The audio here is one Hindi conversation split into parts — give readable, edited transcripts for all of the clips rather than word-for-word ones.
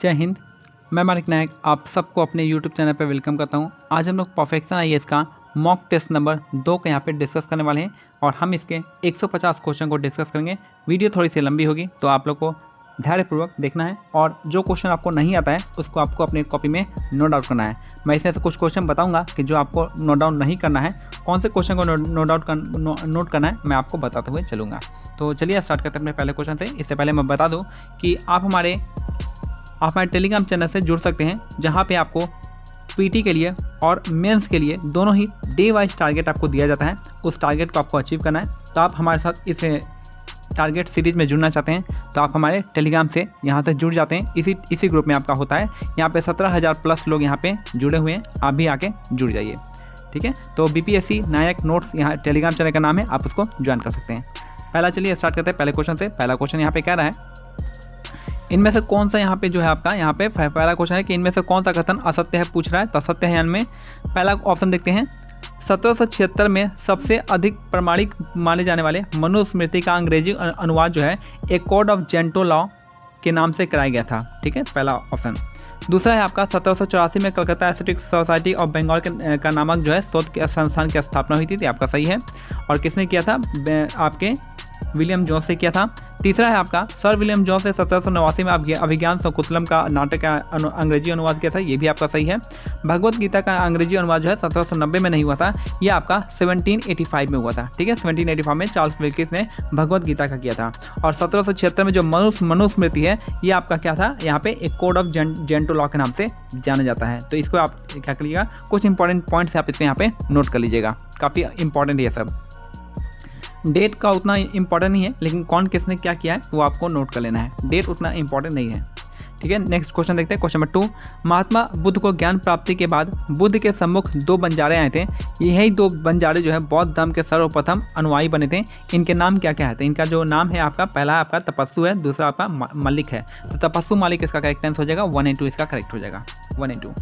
जय हिंद। मैं मानिक नायक आप सबको अपने YouTube चैनल पर वेलकम करता हूं। आज हम लोग परफेक्शन IAS का मॉक टेस्ट नंबर 2 को यहाँ पे डिस्कस करने वाले हैं और हम इसके 150 क्वेश्चन को डिस्कस करेंगे। वीडियो थोड़ी सी लंबी होगी तो आप लोग को धैर्यपूर्वक देखना है और जो क्वेश्चन आपको नहीं आता है उसको आपको अपने कॉपी में नोट डाउन करना है। मैं इसमें से कुछ क्वेश्चन बताऊंगा कि जो आपको नोट डाउन नहीं करना है, कौन से क्वेश्चन को नोट करना है मैं आपको बताते हुए चलूँगा। तो चलिए स्टार्ट करते हैं अपने पहले क्वेश्चन से। इससे पहले मैं बता दूँ कि आप हमारे टेलीग्राम चैनल से जुड़ सकते हैं, जहाँ पे आपको पीटी के लिए और मेंस के लिए दोनों ही डे वाइज टारगेट आपको दिया जाता है। उस टारगेट को आपको अचीव करना है। तो आप हमारे साथ इस टारगेट सीरीज में जुड़ना चाहते हैं तो आप हमारे टेलीग्राम से यहाँ से जुड़ जाते हैं। इसी ग्रुप में आपका होता है। यहाँ पे 17,000 प्लस लोग यहाँ पे जुड़े हुए हैं, आप भी आके जुड़ जाइए, ठीक है। तो BPSC नायक नोट्स यहाँ टेलीग्राम चैनल का नाम है, आप उसको ज्वाइन कर सकते हैं। पहला चलिए स्टार्ट करते हैं पहले क्वेश्चन से। पहला क्वेश्चन यहाँ पे कह रहा है इनमें से कौन सा यहाँ पे जो है आपका यहाँ पे पहला क्वेश्चन है कि इनमें से कौन सा कथन असत्य है पूछ रहा है। तो असत्य है में पहला ऑप्शन देखते हैं। 1776 में सबसे अधिक प्रमाणिक माने जाने वाले मनुस्मृति का अंग्रेजी अनुवाद जो है ए कोड ऑफ जेंटो लॉ के नाम से कराया गया था, ठीक है, पहला ऑप्शन। दूसरा है आपका 1784 में Calcutta Asiatic society of Bengal का नामक जो है शोध के संस्थान की स्थापना हुई थी, आपका सही है। और किसने किया था? आपके विलियम जोन्स से किया था। तीसरा है आपका सर विलियम जोन्स ने 1789 में अभिज्ञान शकुंतलम का नाटक का अंग्रेजी अनुवाद किया था, ये भी आपका सही है। भगवत गीता का अंग्रेजी अनुवाद जो है 1790 में नहीं हुआ था, ये आपका 1785 में हुआ था, ठीक है। 1785 में चार्ल्स विल्किस ने भगवत गीता का किया था। और 1776 में जो मनुस्मृति है ये आपका क्या था? यहाँ पे एक कोड ऑफ जेंटो लॉ के नाम से जाना जाता है। तो इसको आप क्या करिएगा, कुछ इंपॉर्टेंट पॉइंट्स आप इसमें यहाँ पे नोट कर लीजिएगा, काफ़ी इंपॉर्टेंट है सब। डेट का उतना इम्पॉर्टेंट नहीं है, लेकिन कौन किसने क्या किया है वो आपको नोट कर लेना है। डेट उतना इम्पॉर्टेंट नहीं है, ठीक है। नेक्स्ट क्वेश्चन देखते हैं, क्वेश्चन नंबर 2। महात्मा बुद्ध को ज्ञान प्राप्ति के बाद बुद्ध के सम्मुख 2 बंजारे आए थे। यही 2 बंजारे जो है बौद्ध धर्म के सर्वप्रथम अनुयायी बने थे। इनके नाम क्या क्या है? तो इनका जो नाम है आपका, पहला आपका तपस्सु है, दूसरा आपका मल्लिक है। तो तपस्सु मल्लिक इसका करेक्ट आंसर हो जाएगा। 1 और 2 इसका करेक्ट हो जाएगा, 1 और 2।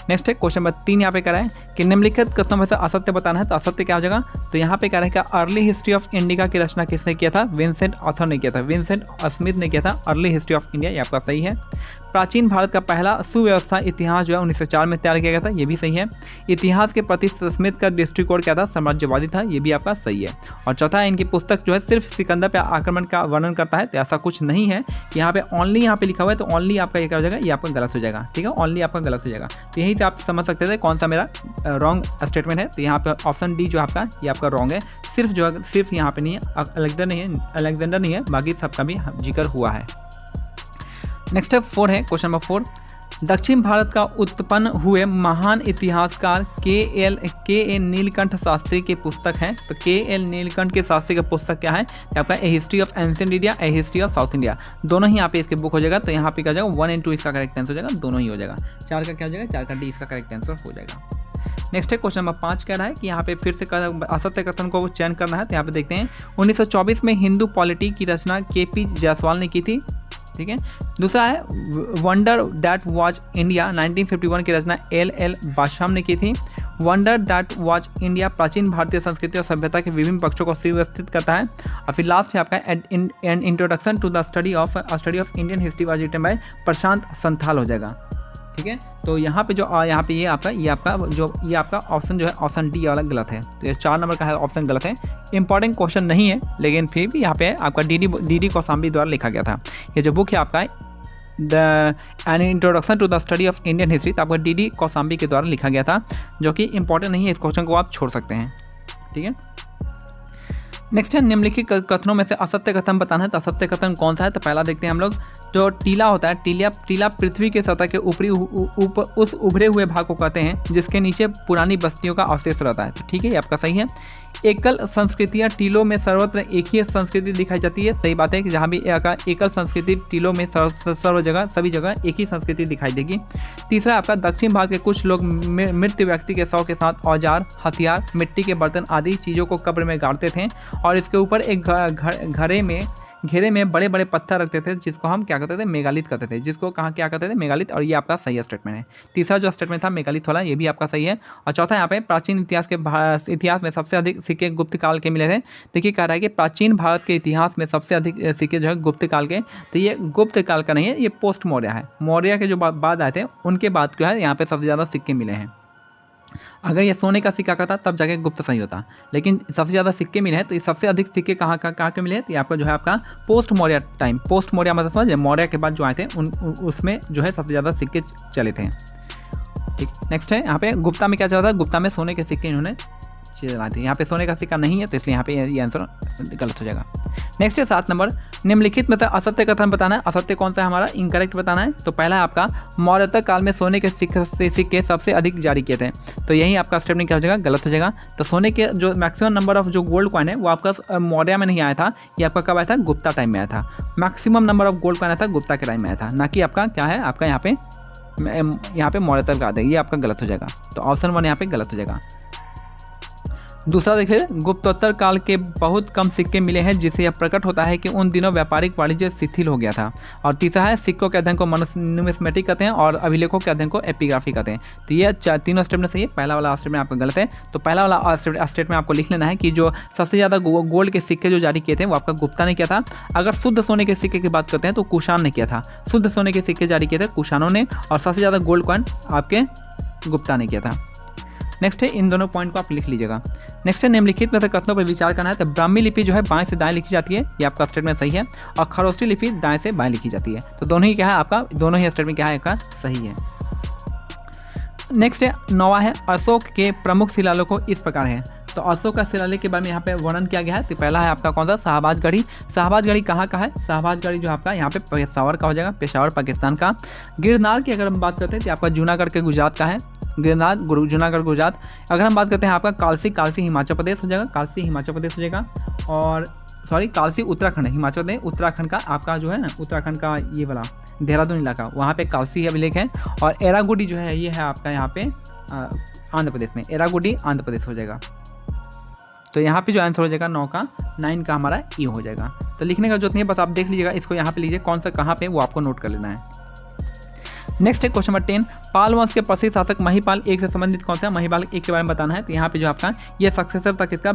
नेक्स्ट है क्वेश्चन नंबर 3 यहाँ पे कह रहा है कि निम्नलिखित कथनों में से असत्य बताना है। तो असत्य क्या हो जाएगा? तो यहाँ पे कह रहा है कि अर्ली हिस्ट्री ऑफ इंडिया की रचना किसने किया था? विंसेंट ऑथर ने किया था, विंसेंट स्मिथ ने किया था अर्ली हिस्ट्री ऑफ इंडिया, ये आपका सही है। प्राचीन भारत का पहला सुव्यवस्था इतिहास जो है 1904 में तैयार किया गया था, ये भी सही है। इतिहास के प्रति स्मिथ का दृष्टिकोण क्या था? साम्राज्यवादी था, ये भी आपका सही है। और चौथा है, इनकी पुस्तक जो है सिर्फ सिकंदर पे आक्रमण का वर्णन करता है, तो ऐसा कुछ नहीं है। यहाँ पे ओनली यहाँ पे लिखा हुआ है, तो ओनली आपका ये क्या हो जाएगा? ये आपका गलत हो जाएगा, ठीक है, ओनली आपका गलत हो जाएगा। तो यही से आप समझ सकते थे कौन सा मेरा रॉन्ग स्टेटमेंट है। तो यहाँ पे ऑप्शन डी जो आपका ये आपका रॉन्ग है। सिर्फ जो है सिर्फ यहाँ पे नहीं है, अलेक्जेंडर नहीं है, बाकी सबका भी जिक्र हुआ है। नेक्स्ट है 4 है, क्वेश्चन नंबर 4। दक्षिण भारत का उत्पन्न हुए महान इतिहासकार के नीलकंठ शास्त्री की पुस्तक है। तो के नीलकंठ के शास्त्री का पुस्तक क्या है? तो आपका a history of ancient India, a history of South India, दोनों ही यहाँ पे इसके बुक हो जाएगा। तो यहाँ पे क्या हो जाएगा? 1 और 2 इसका करेक्ट आंसर हो जाएगा, दोनों ही हो जाएगा। 4 का क्या हो जाएगा? 4 का डी इसका करेक्ट आंसर हो जाएगा। नेक्स्ट है क्वेश्चन नंबर 5 कह रहा है कि यहाँ पे फिर से असत्य कथन को चयन करना है। तो यहाँ पे देखते हैं 1924 में हिंदू पॉलिटी की रचना KP जायसवाल ने की थी, ठीक है। दूसरा है वंडर दैट वॉच इंडिया 1951 की रचना LL बादशाह ने की थी। वंडर दैट वॉच इंडिया प्राचीन भारतीय संस्कृति और सभ्यता के विभिन्न पक्षों को सुव्यवस्थित करता है। और फिर लास्ट है आपका an introduction to the study of Indian history was written by Prashant Santhal हो जाएगा, ठीक है। तो यहाँ पे जो यहाँ पे ये आपका ऑप्शन जो है ऑप्शन डी वाला गलत है। तो ये 4 नंबर का है ऑप्शन गलत है। इंपॉर्टेंट क्वेश्चन नहीं है, लेकिन फिर भी यहाँ पे आपका डी कौशाम्बी द्वारा लिखा गया था। ये जो बुक है आपका an introduction to the study of Indian history, तो आपका डी कौशाम्बी के द्वारा लिखा गया था, जो कि इंपॉर्टेंट नहीं है। इस क्वेश्चन को आप छोड़ सकते हैं, ठीक है। नेक्स्ट है निम्नलिखित कथनों में से असत्य कथन बताना है। तो असत्य कथन कौन सा है? तो पहला देखते हैं हम लोग। जो टीला होता है, टीला पृथ्वी के सतह के ऊपरी उस उभरे हुए भाग को कहते हैं जिसके नीचे पुरानी बस्तियों का अवशेष रहता है, तो ठीक है, ये आपका सही है। एकल संस्कृतियाँ टीलों में सर्वत्र एक ही संस्कृति दिखाई जाती है, सही बात है कि जहाँ भी एकल संस्कृति टीलों में सर्व जगह सभी जगह एक ही संस्कृति दिखाई देगी। तीसरा आपका दक्षिण भारत के कुछ लोग मृत व्यक्ति के शव के साथ औजार, हथियार, मिट्टी के बर्तन आदि चीज़ों को कब्र में गाड़ते थे और इसके ऊपर एक घड़े में घेरे में बड़े बड़े पत्थर रखते थे, जिसको हम क्या करते थे, मेगालिथ करते थे, जिसको कहाँ क्या करते थे, मेगालिथ। और ये आपका सही स्टेटमेंट है। तीसरा जो स्टेटमेंट था मेगालिथ वाला, ये भी आपका सही है। और चौथा यहाँ पे प्राचीन इतिहास में सबसे अधिक सिक्के गुप्त काल के मिले थे। देखिए कह रहा है कि प्राचीन भारत के इतिहास में सबसे अधिक सिक्के जो है गुप्त काल के, तो ये गुप्त काल का नहीं है, ये पोस्ट मौर्य है। मौर्य के जो बाद आए थे उनके बाद जो है यहाँ पे सबसे ज़्यादा सिक्के मिले हैं। अगर ये सोने का सिक्का का था तब जाके गुप्त सही होता, लेकिन सबसे ज़्यादा सिक्के मिले हैं, तो ये सबसे अधिक सिक्के कहाँ के मिले हैं, तो ये आपका जो है आपका post Maurya time, post Maurya मतलब समझे, मौर्य के बाद जो आए थे उसमें जो है सबसे ज़्यादा सिक्के चले थे। ठीक, नेक्स्ट है यहाँ पे गुप्ता में क्या चला था, गुप्ता में सोने के सिक्के इन्होंने चलाए थे। यहाँ पे सोने का सिक्का नहीं है, तो इसलिए यहाँ पे ये आंसर गलत हो जाएगा। नेक्स्ट है 7 नंबर, निम्नलिखित में से असत्य कथन बताना है। असत्य कौन सा है हमारा, इनकरेक्ट बताना है। तो पहला है आपका मौर्य काल में सोने के सिक्के सबसे अधिक जारी किए थे, तो यही आपका स्टेटमेंट क्या हो जाएगा, गलत हो जाएगा। तो सोने के जो मैक्सिमम नंबर ऑफ जो गोल्ड कॉइन है वो आपका मौर्य में नहीं आया था, ये आपका कब आया था, गुप्ता टाइम में आया था। Maximum number of gold coin आया था गुप्ता के टाइम में आया था, ना कि आपका क्या है, आपका यहाँ पे मौर्य तक आ जाएगा, ये आपका गलत हो जाएगा। तो ऑप्शन 1 यहाँ पे गलत हो जाएगा। दूसरा देखिए, गुप्तोत्तर काल के बहुत कम सिक्के मिले हैं, जिससे यह प्रकट होता है कि उन दिनों व्यापारिक वाणिज्य शिथिल हो गया था। और तीसरा है, सिक्कों के अध्ययन को न्यूमिस्मेटिक कहते हैं और अभिलेखों के अध्ययन को एपिग्राफी कहते हैं। तो ये तीनों स्टेटमेंट सही है, पहला वाला स्टेटमेंट आपका गलत है। तो पहला वाला स्टेटमेंट आपको लिख लेना है कि जो सबसे ज़्यादा गोल्ड के सिक्के जो जारी किए थे वो आपका गुप्ता ने किया था। अगर शुद्ध सोने के सिक्के की बात करते हैं तो कुषाण ने किया था, शुद्ध सोने के सिक्के जारी किए थे कुषाणों ने, और सबसे ज़्यादा गोल्ड कॉइन आपके गुप्ता ने किया था। नेक्स्ट है, इन दोनों पॉइंट को आप लिख लीजिएगा। नेक्स्ट है, निम्नलिखित में से कथनों पर विचार करना है। तो ब्राह्मी लिपि जो है बाएं से दाएं लिखी जाती है, ये आपका स्टेटमेंट सही है। और खरोष्टी लिपि दाएं से बाएं लिखी जाती है, तो दोनों ही क्या है आपका, दोनों ही स्टेटमेंट क्या है आपका सही है। नेक्स्ट है 9वां है, अशोक के प्रमुख शिलालेखों इस प्रकार है। तो अशोक का शिलालेख के बारे में यहाँ पे वर्णन किया गया है। तो पहला है आपका कौन सा, शाहबाज गढ़ी। शाहबाज गढ़ी कहाँ का है, शाहबाज गढ़ी जो आपका यहाँ पे पेशावर का हो जाएगा, पेशावर पाकिस्तान का। गिरनार की अगर हम बात करते हैं तो आपका जूनागढ़ के गुजरात का है, गिरनार जूनागढ़ गुजरात। अगर हम बात करते हैं आपका कालसी हिमाचल प्रदेश हो जाएगा, कालसी हिमाचल प्रदेश हो जाएगा। और सॉरी, कालसी उत्तराखंड, हिमाचल प्रदेश उत्तराखंड का आपका जो है ना, उत्तराखंड का ये वाला देहरादून इलाका, वहाँ पे कालसी अभिलेख है। और एरागुडी जो है ये है आपका यहाँ पे आंध्र प्रदेश में, एरागुडी आंध्र प्रदेश हो जाएगा। तो यहाँ पे जो आंसर हो जाएगा 9 का हमारा ये हो जाएगा। तो लिखने का जरूरत नहीं है, बस आप देख लीजिएगा, इसको यहाँ पे लीजिए कौन सा कहाँ पे वो आपको नोट कर लेना है। नेक्स्ट है क्वेश्चन नंबर 10, पाल वंश के प्रसिद्ध शासक महिपाल एक से संबंधित कौन सा है, महिपाल एक के बारे में बताना है। तो यहाँ पे जो आपका ये सक्सेसर था किसका,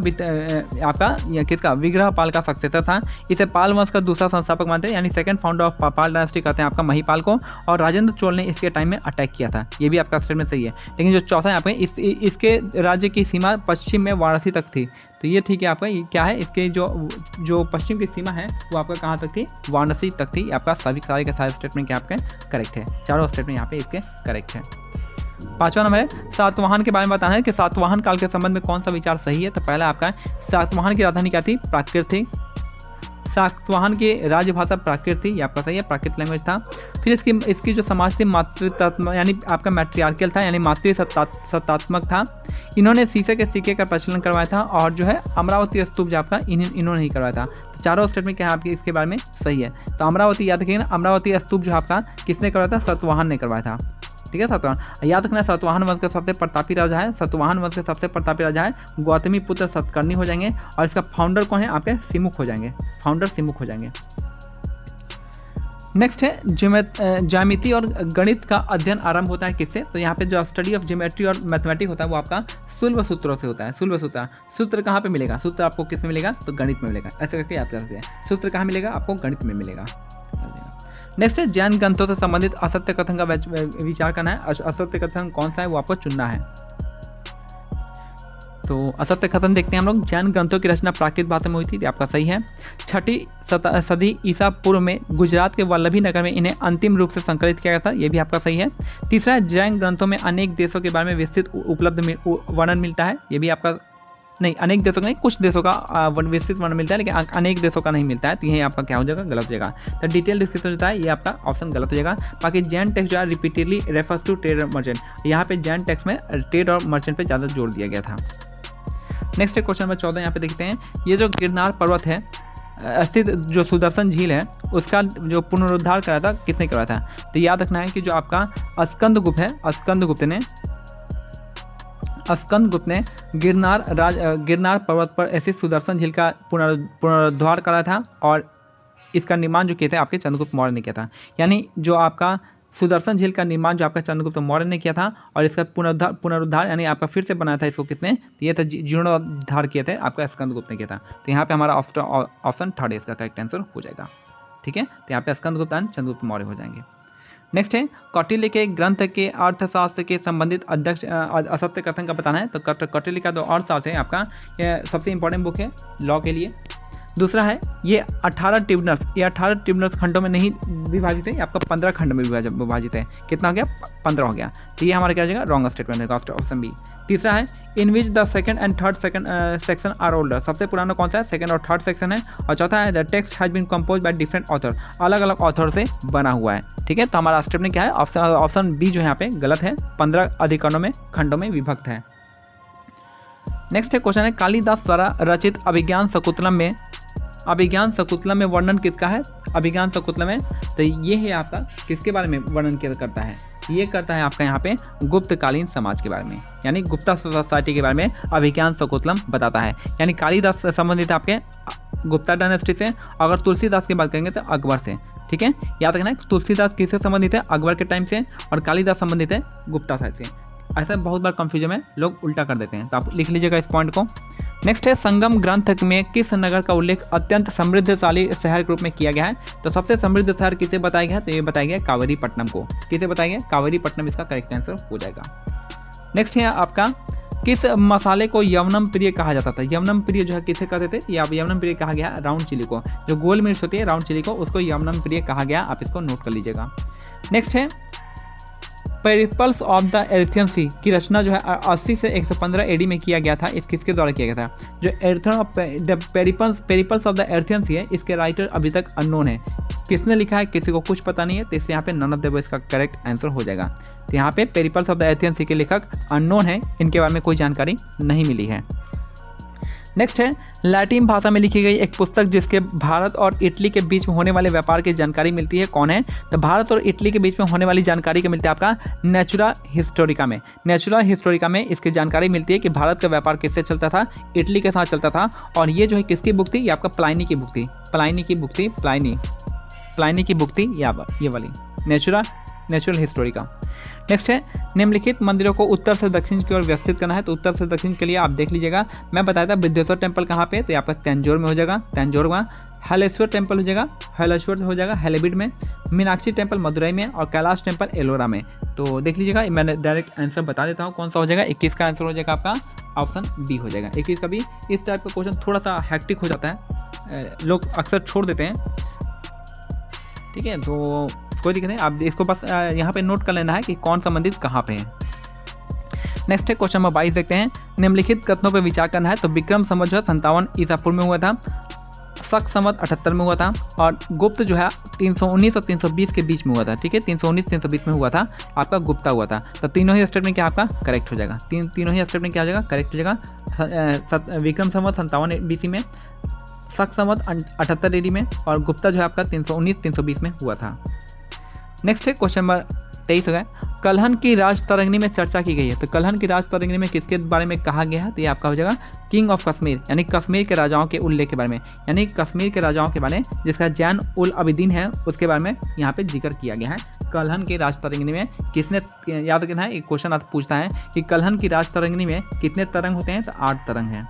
आपका किसका, विग्रहपाल का सक्सेसर था। इसे पाल वंश का दूसरा संस्थापक मानते हैं, यानी second founder of Pal dynasty कहते हैं आपका महिपाल को। और राजेंद्र चोल ने इसके टाइम में अटैक किया था, ये भी आपका स्टेटमेंट सही है। लेकिन जो चौथा है आपका, इसके राज्य की सीमा पश्चिम में वाराणसी तक थी, तो ये ठीक है आपका, ये क्या है, इसके जो पश्चिम की सीमा है वो आपका कहाँ तक थी, वाराणसी तक थी। आपका सभी सारे के सारे स्टेटमेंट क्या आपके करेक्ट है, चारों स्टेटमेंट यहाँ पे इसके करेक्ट है। 5वां नंबर है, सातवाहन के बारे में बताना है कि सातवाहन काल के संबंध में कौन सा विचार सही है। तो पहला आपका सातवाहन की राजधानी क्या थी, प्राकृत थी। सातवाहन की राजभाषा प्राकृत थी, ये आपका सही है, प्राकृत लैंग्वेज था। फिर इसकी जो समाज थी मातृत्व, यानी आपका मैट्रियार्कियल था, यानी मातृसत्तात्मक था। इन्होंने शीशे के सिक्के का प्रचलन करवाया था। और जो है अमरावती स्तूप जो आपका इन्होंने ही करवाया था। तो चारों स्टेटमेंट क्या है आपके इसके बारे में सही है। तो अमरावती याद रखिएगा, अमरावती स्तूप जो आपका किसने करवाया था, सातवाहन ने करवाया था। ठीक है, सातवाहन याद रखना, सातवाहन वंश का सबसे प्रतापी राजा है, सातवाहन वंश के सबसे प्रतापी राजा है गौतमी पुत्र सतकर्णी हो जाएंगे। और इसका फाउंडर कौन है आपके, सिमुख हो जाएंगे, फाउंडर सिमुख हो जाएंगे। नेक्स्ट है ज्यामिति और गणित का अध्ययन आरंभ होता है किससे। तो यहाँ पे जो स्टडी ऑफ ज्योमेट्री और मैथमेटिक्स होता है वो आपका सुलभ सूत्रों से होता है। सुलभ सूत्र कहाँ पे मिलेगा, सूत्र आपको किस में मिलेगा, तो गणित में मिलेगा। ऐसे करके याद कर सकते हैं, सूत्र कहाँ मिलेगा आपको, गणित में मिलेगा। नेक्स्ट है जैन ग्रंथों से संबंधित असत्य कथन का विचार करना है। असत्य कथन कौन सा है वो आपको चुनना है। तो असत्य कथन देखते हैं हम लोग, जैन ग्रंथों की रचना प्राकृत भाषा में हुई थी, आपका सही है। 6ठी सदी ईसा पूर्व में गुजरात के वल्लभी नगर में इन्हें अंतिम रूप से संकलित किया गया था, ये भी आपका सही है। तीसरा, जैन ग्रंथों में अनेक देशों के बारे में विस्तृत उपलब्ध वर्णन मिलता है, ये भी आपका नहीं, अनेक देशों का नहीं, कुछ देशों का विस्तृत वर्णन मिलता है, लेकिन अनेक देशों का नहीं मिलता है। तो ये आपका क्या हो जाएगा, गलत हो जाएगा। तो डिटेल डिस्क्रिप्शन होता है, ये आपका ऑप्शन गलत हो जाएगा। बाकी जैन टेक्स्ट जो है रिपीटेडली रेफर्स टू ट्रेड और मर्चेंट, यहाँ पे जैन टेक्स्ट में ट्रेड और मर्चेंट पे ज़्यादा जोर दिया गया था। नेक्स्ट क्वेश्चन नंबर 14 यहाँ पे देखते हैं, ये जो गिरनार पर्वत है स्थित जो सुदर्शन झील है उसका जो पुनरुद्धार कराया था किसने कराया था। तो याद रखना है कि जो आपका स्कंदगुप्त है, स्कंदगुप्त ने गिरनार पर्वत पर स्थित सुदर्शन झील का पुनरुद्धार कराया था। और इसका निर्माण जो किए थे आपके चंद्रगुप्त मौर्य ने किया था। यानी जो आपका सुदर्शन झील का निर्माण जो आपका चंद्रगुप्त मौर्य ने किया था और इसका पुनरुद्धार यानी आपका फिर से बनाया था इसको किसने, तो ये था जीर्णोद्धार किए थे आपका स्कंदगुप्त ने किया था। तो यहाँ पे हमारा ऑप्शन थर्ड इसका करेक्ट आंसर हो जाएगा। ठीक है, तो यहाँ पे स्कंदगुप्त एंड चंद्रगुप्त मौर्य हो जाएंगे। नेक्स्ट है कौटिल्य के ग्रंथ के अर्थशास्त्र के संबंधित अध्यक्ष असत्य कथन का बताना है। तो कौटिल्य का जो अर्थशास्त्र है आपका ये सबसे इंपॉर्टेंट बुक है लॉ के लिए। दूसरा है ये 18 ट्रिब्यूनल्स खंडों में नहीं विभाजित है, आपका 15 खंड में विभाजित है। कितना हो गया, 15 हो गया। तो ये हमारा क्या हो जाएगा, रॉन्ग स्टेटमेंट है, ऑप्शन बी। तीसरा है in which the second and third section are older, सबसे पुराना कौन सा है, सेकंड और थर्ड सेक्शन है। और चौथा है the text has been compose by different author, अलग अलग ऑथर से बना हुआ है। ठीक है, तो हमारा स्टेटमेंट क्या है, ऑप्शन बी जो यहाँ पे गलत है, 15 अधिकरणों में खंडों में विभक्त है। नेक्स्ट है क्वेश्चन है कालिदास द्वारा रचित अभिज्ञान शकुंतलम में वर्णन किसका है। अभिज्ञान शकुंतलम में तो ये है आपका किसके बारे में वर्णन करता है, ये करता है आपका यहाँ पे गुप्तकालीन समाज के बारे में, यानी गुप्ता सोसाइटी के बारे में अभिज्ञान शकुंतलम बताता है। यानी कालिदास संबंधित आपके गुप्ता डायनेस्टी से, अगर तुलसीदास की बात करेंगे तो अकबर से। ठीक है, याद रखना है तुलसीदास किससे संबंधित है, अकबर के टाइम से, और कालिदास संबंधित है गुप्ता साइड से। ऐसा बहुत बार कंफ्यूजन में लोग उल्टा कर देते हैं, तो आप लिख लीजिएगा इस पॉइंट को। नेक्स्ट है संगम ग्रंथ में किस नगर का उल्लेख अत्यंत समृद्धशाली शहर के रूप में किया गया है। तो सबसे समृद्ध शहर किसे बताया गया है, तो ये बताया गया कावेरीपट्टनम को। किसे बताया गया, कावेरीपट्टनम इसका करेक्ट आंसर हो जाएगा। नेक्स्ट है आपका किस मसाले को यवनम प्रिय कहा जाता था। यवनम प्रिय जो है किसे कहते थे, या यवनम प्रिय कहा गया राउंड चिली को, जो गोल मिर्च होती है राउंड चिली को, उसको यवनम प्रिय कहा गया, आप इसको नोट कर लीजिएगा। नेक्स्ट है पेरिपल्स ऑफ द एर्थियन सी की रचना जो है 80 से 115 एडी में किया गया था। इस किसके द्वारा किया गया था, जो पेरिपल्स ऑफ द एर्थियन सी है, इसके राइटर अभी तक अननोन है। किसने लिखा है किसी को कुछ पता नहीं है, तो इससे यहाँ पे नन ऑफ द अबव इसका करेक्ट आंसर हो जाएगा। तो यहाँ पे पेरिपल्स ऑफ द एर्थियन सी के लेखक अननोन है, इनके बारे में कोई जानकारी नहीं मिली है। नेक्स्ट है लैटिन भाषा में लिखी गई एक पुस्तक जिसके भारत और इटली के बीच में होने वाले व्यापार की जानकारी मिलती है, कौन है। तो भारत और इटली के बीच में होने वाली जानकारी के मिलती है आपका नेचुरा हिस्टोरिका में। नेचुरा हिस्टोरिका में इसकी जानकारी मिलती है कि भारत का व्यापार किससे चलता था, इटली के साथ चलता था। और ये जो है किसकी बुक थी, ये आपका प्लाइनी की बुक थी, प्लाइनी की बुक थी ये वाली नेचुरल हिस्टोरिका। नेक्स्ट है निम्नलिखित मंदिरों को उत्तर से दक्षिण की ओर व्यवस्थित करना है। तो उत्तर से दक्षिण के लिए आप देख लीजिएगा, मैं बताया था विद्येश्वर टेम्पल कहाँ पे, तो आपका तंजौर में हो जाएगा, तंजौर में। हलेश्वर टेम्पल हो जाएगा, हलेश्वर हो जाएगा हेलेबिड में। मीनाक्षी टेम्पल मदुरई में, और कैलाश टेम्पल एलोरा में। तो देख लीजिएगा, मैंने डायरेक्ट आंसर बता देता हूँ कौन सा हो जाएगा। 21 का आंसर हो जाएगा आपका ऑप्शन बी हो जाएगा। 21 का भी इस टाइप का क्वेश्चन थोड़ा सा हैक्टिक हो जाता है, लोग अक्सर छोड़ देते हैं। ठीक है, तो कोई दिक्कत नहीं, आप इसको बस यहाँ पे नोट कर लेना है कि कौन सा मंदिर कहाँ पे है। नेक्स्ट है क्वेश्चन नंबर 22 देखते हैं। निम्नलिखित कथनों पे विचार करना है। तो विक्रम संवत जो है 57 ईसा पूर्व में हुआ था, शक संवत 78 में हुआ था, और गुप्त जो है 319 और 320 के बीच में हुआ था। ठीक है, 319-320 में हुआ था, आपका गुप्ता हुआ था। तो तीनों ही स्टेटमेंट क्या आपका करेक्ट हो जाएगा, तीनों ही स्टेटमेंट क्या हो जाएगा करेक्ट हो जाएगा। विक्रम संवत 57 BC में, शक संवत 78 AD में, और गुप्ता जो है आपका 319-320 में हुआ था। नेक्स्ट है क्वेश्चन नंबर 23 हो गया। कलहन की राज तरंगिणी में चर्चा की गई है। तो कलहन की राज तरंगिणी में किसके बारे में कहा गया है, तो ये आपका हो जाएगा किंग ऑफ कश्मीर, यानी कश्मीर के राजाओं के उल्लेख के बारे में, यानी कश्मीर के राजाओं के बारे में जिसका जैन उल अबिदीन है उसके बारे में यहाँ पे जिक्र किया गया है। कलहन की राज तरंगिणी में किसने, याद रखना है एक क्वेश्चन आप पूछता है कि कलहन की राज तरंगिणी में कितने तरंग होते हैं, तो 8 तरंग हैं।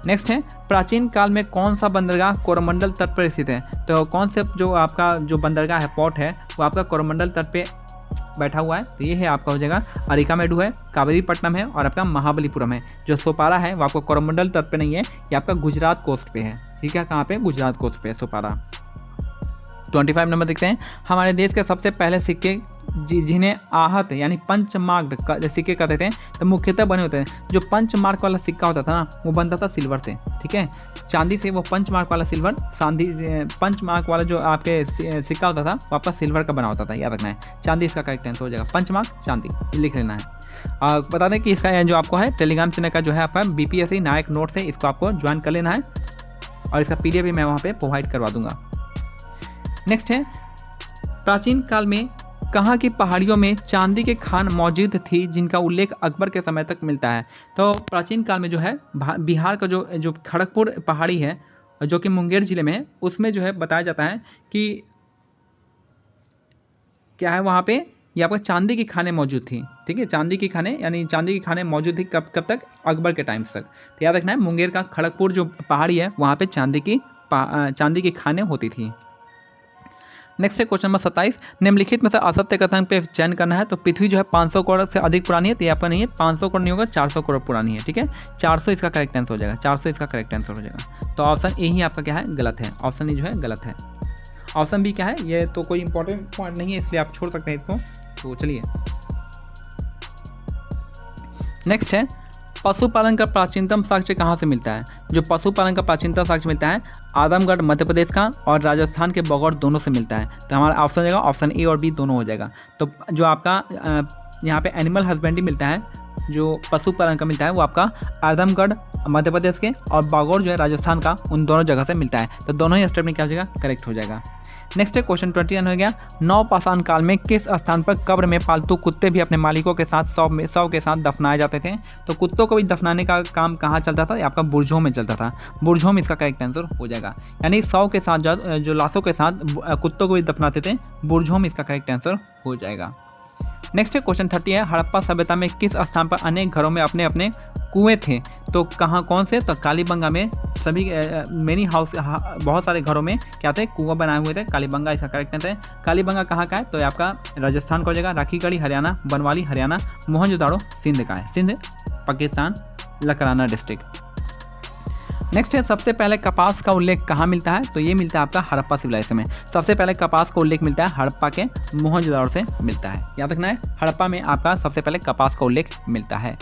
नेक्स्ट है प्राचीन काल में कौन सा बंदरगाह कोरोमंडल तट पर स्थित है। तो कौन से जो आपका जो बंदरगाह है, पोर्ट है, वो आपका कोरोमंडल तट पे बैठा हुआ है। तो ये है आपका हो जाएगा अरिकामेडू है, कावेरीपट्टनम है, और आपका महाबलीपुरम है। जो सोपारा है वो आपका कोरोमंडल तट पे नहीं है, ये आपका गुजरात कोस्ट पे है। ठीक है, कहाँ पे, गुजरात कोस्ट पे सोपारा। 25 नंबर देखते हैं। हमारे देश के सबसे पहले सिक्के जिन्हें आहत यानी पंचमार्क सिक्के कहते थे, तो मुख्यतः बने होते हैं। जो पंचमार्क वाला सिक्का होता था ना, वो बनता था सिल्वर से। ठीक है, चांदी से वो पंचमार्क वाला सिल्वर, पंचमार्क वाला जो आपके सिक्का होता था वो आपका सिल्वर का बना होता था, याद रखना है। चांदी इसका करेक्ट आंसर हो जाएगा, पंचमार्क चांदी, ये लिख लेना है। बता दें कि इसका जो आपको है टेलीग्राम चैनल का जो है आपका BPSC नायक नोट्स है, इसको आपको ज्वाइन कर लेना है, और इसका PDF भी मैं वहाँ पे प्रोवाइड करवा दूंगा। नेक्स्ट है प्राचीन काल में कहाँ की पहाड़ियों में चांदी के खान मौजूद थी जिनका उल्लेख अकबर के समय तक मिलता है। तो प्राचीन काल में जो है बिहार का जो खड़गपुर पहाड़ी है जो कि मुंगेर ज़िले में है, उसमें जो है बताया जाता है कि क्या है वहाँ पे ये आपका चांदी की खानें मौजूद थी। ठीक है, चांदी की खानें यानी चांदी की खानें मौजूद थी कब तक, अकबर के टाइम्स तक। तो याद रखना है मुंगेर का खड़गपुर जो पहाड़ी है वहाँ पे चांदी की खानें होती थी। नेक्स्ट है क्वेश्चन नंबर 27, निम्नलिखित में से असत्य कथन पे चयन करना है। तो पृथ्वी जो है 500 करोड़ से अधिक पुरानी है, तो ये आपका नहीं है, 500 करोड़ नहीं होगा, 400 करोड़ पुरानी है। ठीक है, 400 इसका करेक्ट आंसर हो जाएगा, 400 इसका करेक्ट आंसर हो जाएगा। तो ऑप्शन ए ही आपका क्या है, गलत है। ऑप्शन ए जो है गलत है। ऑप्शन बी क्या है, ये तो कोई इंपॉर्टेंट पॉइंट नहीं है इसलिए आप छोड़ सकते हैं इसको। तो चलिए नेक्स्ट है, पशुपालन का प्राचीनतम साक्ष्य कहाँ से मिलता है। जो पशुपालन का प्राचीनतम साक्ष्य मिलता है आदमगढ़ मध्य प्रदेश का और राजस्थान के बगौर दोनों से मिलता है। तो हमारा ऑप्शन हो जाएगा ऑप्शन ए और बी दोनों हो जाएगा। तो जो आपका यहाँ पे एनिमल हस्बेंड्री मिलता है, जो पशुपालन का मिलता है वो आपका आदमगढ़ मध्य प्रदेश के और बागौर जो है राजस्थान का, उन दोनों जगह से मिलता है। तो दोनों ही स्टेप में क्या हो जाएगा, करेक्ट हो जाएगा। नेक्स्ट है क्वेश्चन 29 हो गया, नवपाषाण काल में किस स्थान पर कब्र में पालतू कुत्ते भी अपने मालिकों के साथ शव के साथ दफनाए जाते थे। तो कुत्तों को भी दफनाने का काम कहाँ चलता था, आपका बुर्जों में चलता था। बुर्जों इसका करेक्ट आंसर हो जाएगा, यानी शव के साथ जो लाशों के साथ कुत्तों को भी दफनाते थे, बुर्जों इसका करेक्ट आंसर हो जाएगा। नेक्स्ट है क्वेश्चन 30 है, हड़प्पा सभ्यता में किस स्थान पर अनेक घरों में अपने अपने कुएं थे। तो कहाँ कौन से, तो कालीबंगा में सभी मेनी हाउस बहुत सारे घरों में क्या थे, कुआं बनाए हुए थे। कालीबंगा इसका करेक्ट आंसर है। कालीबंगा कहाँ का है, तो आपका राजस्थान का हो जाएगा, राखीगढ़ी हरियाणा, बनवाली हरियाणा, मोहनजोदाड़ो सिंध का है, सिंध पाकिस्तान, लकराना डिस्ट्रिक्ट। नेक्स्ट है, सबसे पहले कपास का उल्लेख कहाँ मिलता है। तो ये मिलता है आपका हड़प्पा सिविलाइजेशन में। सबसे पहले कपास का उल्लेख मिलता है हड़प्पा के मोहनजोदाड़ो से मिलता है, याद रखना है, हड़प्पा में आपका सबसे पहले कपास का उल्लेख मिलता है।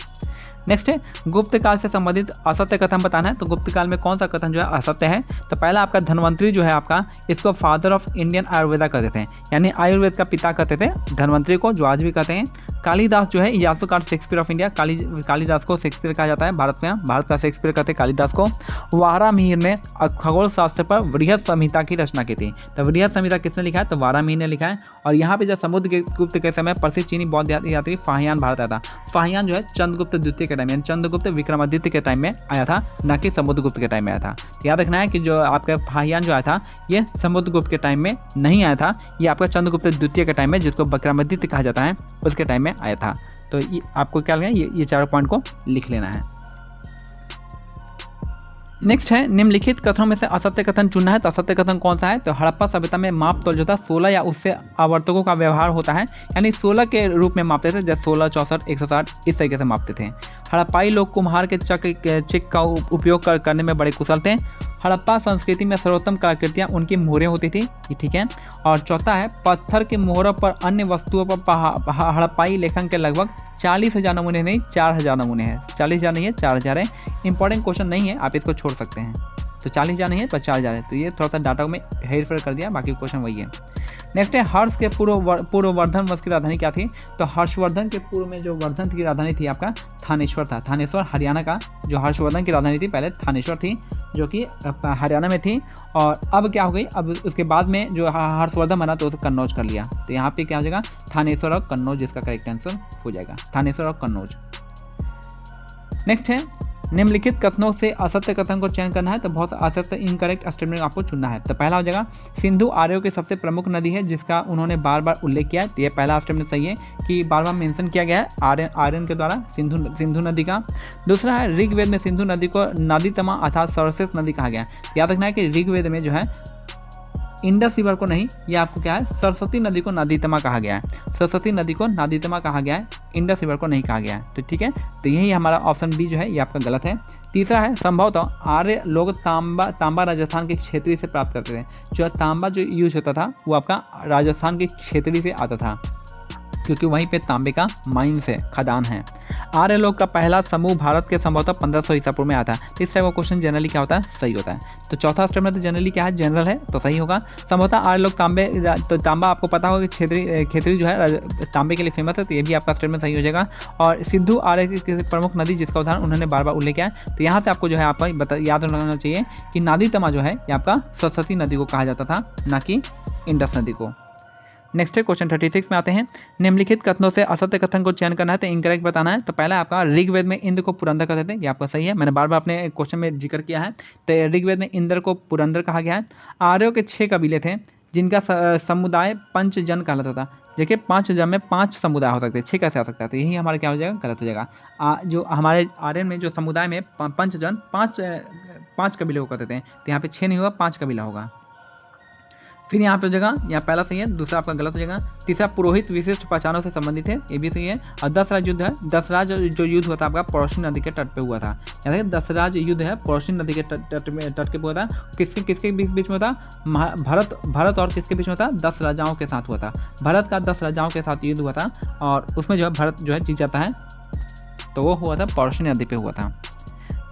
नेक्स्ट है, गुप्त काल से संबंधित असत्य कथन बताना है। तो गुप्त काल में कौन सा कथन जो है असत्य है। तो पहला आपका धन्वंतरी जो है आपका, इसको फादर ऑफ इंडियन आयुर्वेदा कहते थे, यानी आयुर्वेद का पिता कहते थे धन्वंतरी को, जो आज भी कहते हैं। कालिदास जो है यासुकार शेक्सपियर ऑफ इंडिया, कालिदास को शेक्सपियर कहा जाता है, भारत का शेक्सपियर कहते हैं कालिदास को। वारामिहिर ने खगोल शास्त्र पर वृहद संहिता की रचना की थी। तो वृहद संहिता किसने लिखा है, तो वारामिहिर ने लिखा है। और यहाँ पे जब समुद्रगुप्त के समय प्रसिद्ध चीनी बौद्ध यात्री फाहियान भारत आया था। फाहियान जो है चंद्रगुप्त द्वितीय के टाइम में, चंद्रगुप्त विक्रमादित्य के टाइम में आया था, ना कि समुद्रगुप्त के टाइम में आया था। याद रखना है कि जो आपका फाहियान जो आया था ये समुद्रगुप्त के टाइम में नहीं आया था, ये आपका चंद्रगुप्त द्वितीय के टाइम में, जिसको विक्रमादित्य कहा जाता है, उसके टाइम में आया था। तो ये आपको क्या लगना है, ये चारों पॉइंट को लिख लेना है। नेक्स्ट है, निम्नलिखित कथनों में से असत्य कथन चुनना है। तो असत्य कथन कौन सा है, तो हड़प्पा सभ्यता में माप तौल जो था 16 या उससे आवर्तकों का व्यवहार होता है, यानी 16 के रूप में मापते थे, जैसे 16, 64, 160 इस तरीके से मापते थे। हड़प्पाई लोग कुम्हार के चिक का उपयोग करने में बड़े कुशल थे। हड़प्पा संस्कृति में सर्वोत्तम कलाकृतियाँ उनकी मोहरें होती थी, ठीक है। और चौथा है, पत्थर के मोहरों पर अन्य वस्तुओं पर हड़प्पाई लेखन के लगभग 40,000 नमूने नहीं 4,000 नमूने हैं। 40,000 नहीं है, 4,000 है। इंपॉर्टेंट क्वेश्चन नहीं है, आप इसको छोड़ सकते हैं। तो 40,000 नहीं है पर 4,000 है। तो ये थोड़ा सा डाटा में हेरफेर कर दिया, बाकी क्वेश्चन वही है। नेक्स्ट है, हर्ष के पूर्व वर्धन वंश की राजधानी क्या थी। तो हर्षवर्धन के पूर्व में जो वर्धन की राजधानी थी आपका थानेश्वर था। थानेश्वर हरियाणा का, जो हर्षवर्धन की राजधानी थी पहले थानेश्वर थी, जो कि हरियाणा में थी। और अब क्या हो गई, अब उसके बाद में जो हर्षवर्धन बना तो कन्नौज कर लिया। तो यहाँ पे क्या हो जाएगा, थानेश्वर और कन्नौज, जिसका करेक्ट आंसर हो जाएगा थानेश्वर और कन्नौज। नेक्स्ट है, निम्नलिखित कथनों से असत्य कथन को चयन करना है। तो बहुत असत्य इनकरेक्ट स्टेटमेंट आपको चुनना है। तो पहला हो जाएगा, सिंधु आर्यों की सबसे प्रमुख नदी है, जिसका उन्होंने बार बार उल्लेख किया है। तो ये पहला स्टेटमेंट सही है कि बार बार मेंशन किया गया है आर्यन के द्वारा सिंधु नदी का। दूसरा है, ऋग्वेद में सिंधु नदी को नादीतमा अर्थात सर्वश्रेष्ठ नदी कहा गया है। याद रखना है कि ऋग्वेद में जो है इंडस रिवर को नहीं, ये आपको क्या है, सरस्वती नदी को नादीतमा कहा गया है। सरस्वती नदी को नादीतमा कहा गया है, इंडस रिवर को नहीं कहा गया है। तो ठीक है, तो यही हमारा ऑप्शन बी जो है ये आपका गलत है। तीसरा है, संभवतः आर्य लोग तांबा राजस्थान के क्षेत्रीय से प्राप्त करते थे। जो तांबा जो यूज होता था वो आपका राजस्थान के क्षेत्रीय से आता था, क्योंकि वहीं पे तांबे का माइंस है, खदान है। आर्य लोग का पहला समूह भारत के संभवतः 1500 ईसा पूर्व में आता है। इस टाइप का क्वेश्चन जनरली क्या होता है, सही होता है। तो चौथा स्टेप में तो जनरली क्या है, जनरल है, तो सही होगा। संभवतः आर्य लोग तो तांबा आपको पता होगा कि क्षेत्रीय जो है तांबे के लिए फेमस है, तो ये भी आपका स्टेटमेंट सही हो जाएगा। और सिंधु आर्य की प्रमुख नदी, जिसका उदाहरण उन्होंने बार बार उल्लेख किया है। तो यहाँ से आपको जो है आपका याद रखना चाहिए कि नादीतमा जो है ये आपका सरस्वती नदी को कहा जाता था, ना कि इंडस नदी को। नेक्स्ट है क्वेश्चन 36 में आते हैं। निम्नलिखित कथनों से असत्य कथन को चयन करना है तो इनकरेक्ट बताना है। तो पहला आपका ऋग्वेद में इंद्र को पुरंदर कहते थे, ये आपका सही है, मैंने बार बार अपने क्वेश्चन में जिक्र किया है। तो ऋग्वेद में इंद्र को पुरंदर कहा गया है। आर्यों के 6 कबीले थे जिनका समुदाय पंचजन कहलाता था। देखिए 5 जन में 5 समुदाय हो सकते हैं, 6 कैसे आ सकता है? तो यही हमारा क्या हो जाएगा, गलत हो जाएगा। जो हमारे आर्यन में जो समुदाय में पंचजन 5 कबीले को कहते थे, तो यहाँ पे 6 नहीं होगा, 5 कबीला होगा। फिर यहाँ पे हो जाएगा, यहाँ पहला सही है, दूसरा आपका गलत हो जाएगा। तीसरा पुरोहित विशिष्ट पहचानों से संबंधित है, ये भी सही है। और दसराज युद्ध है, दसराज जो युद्ध हुआ था आपका पड़ोसी नदी के तट पे हुआ था। यानी दसराज युद्ध है पड़ोसी नदी के तट के हुआ था। किसके बीच में था? भारत और किसके बीच में था? 10 राजाओं के साथ हुआ था। भारत का 10 राजाओं के साथ युद्ध हुआ था और उसमें जो है भारत जो है जीत जाता है, तो वो हुआ था पड़ोसी नदी पे हुआ था।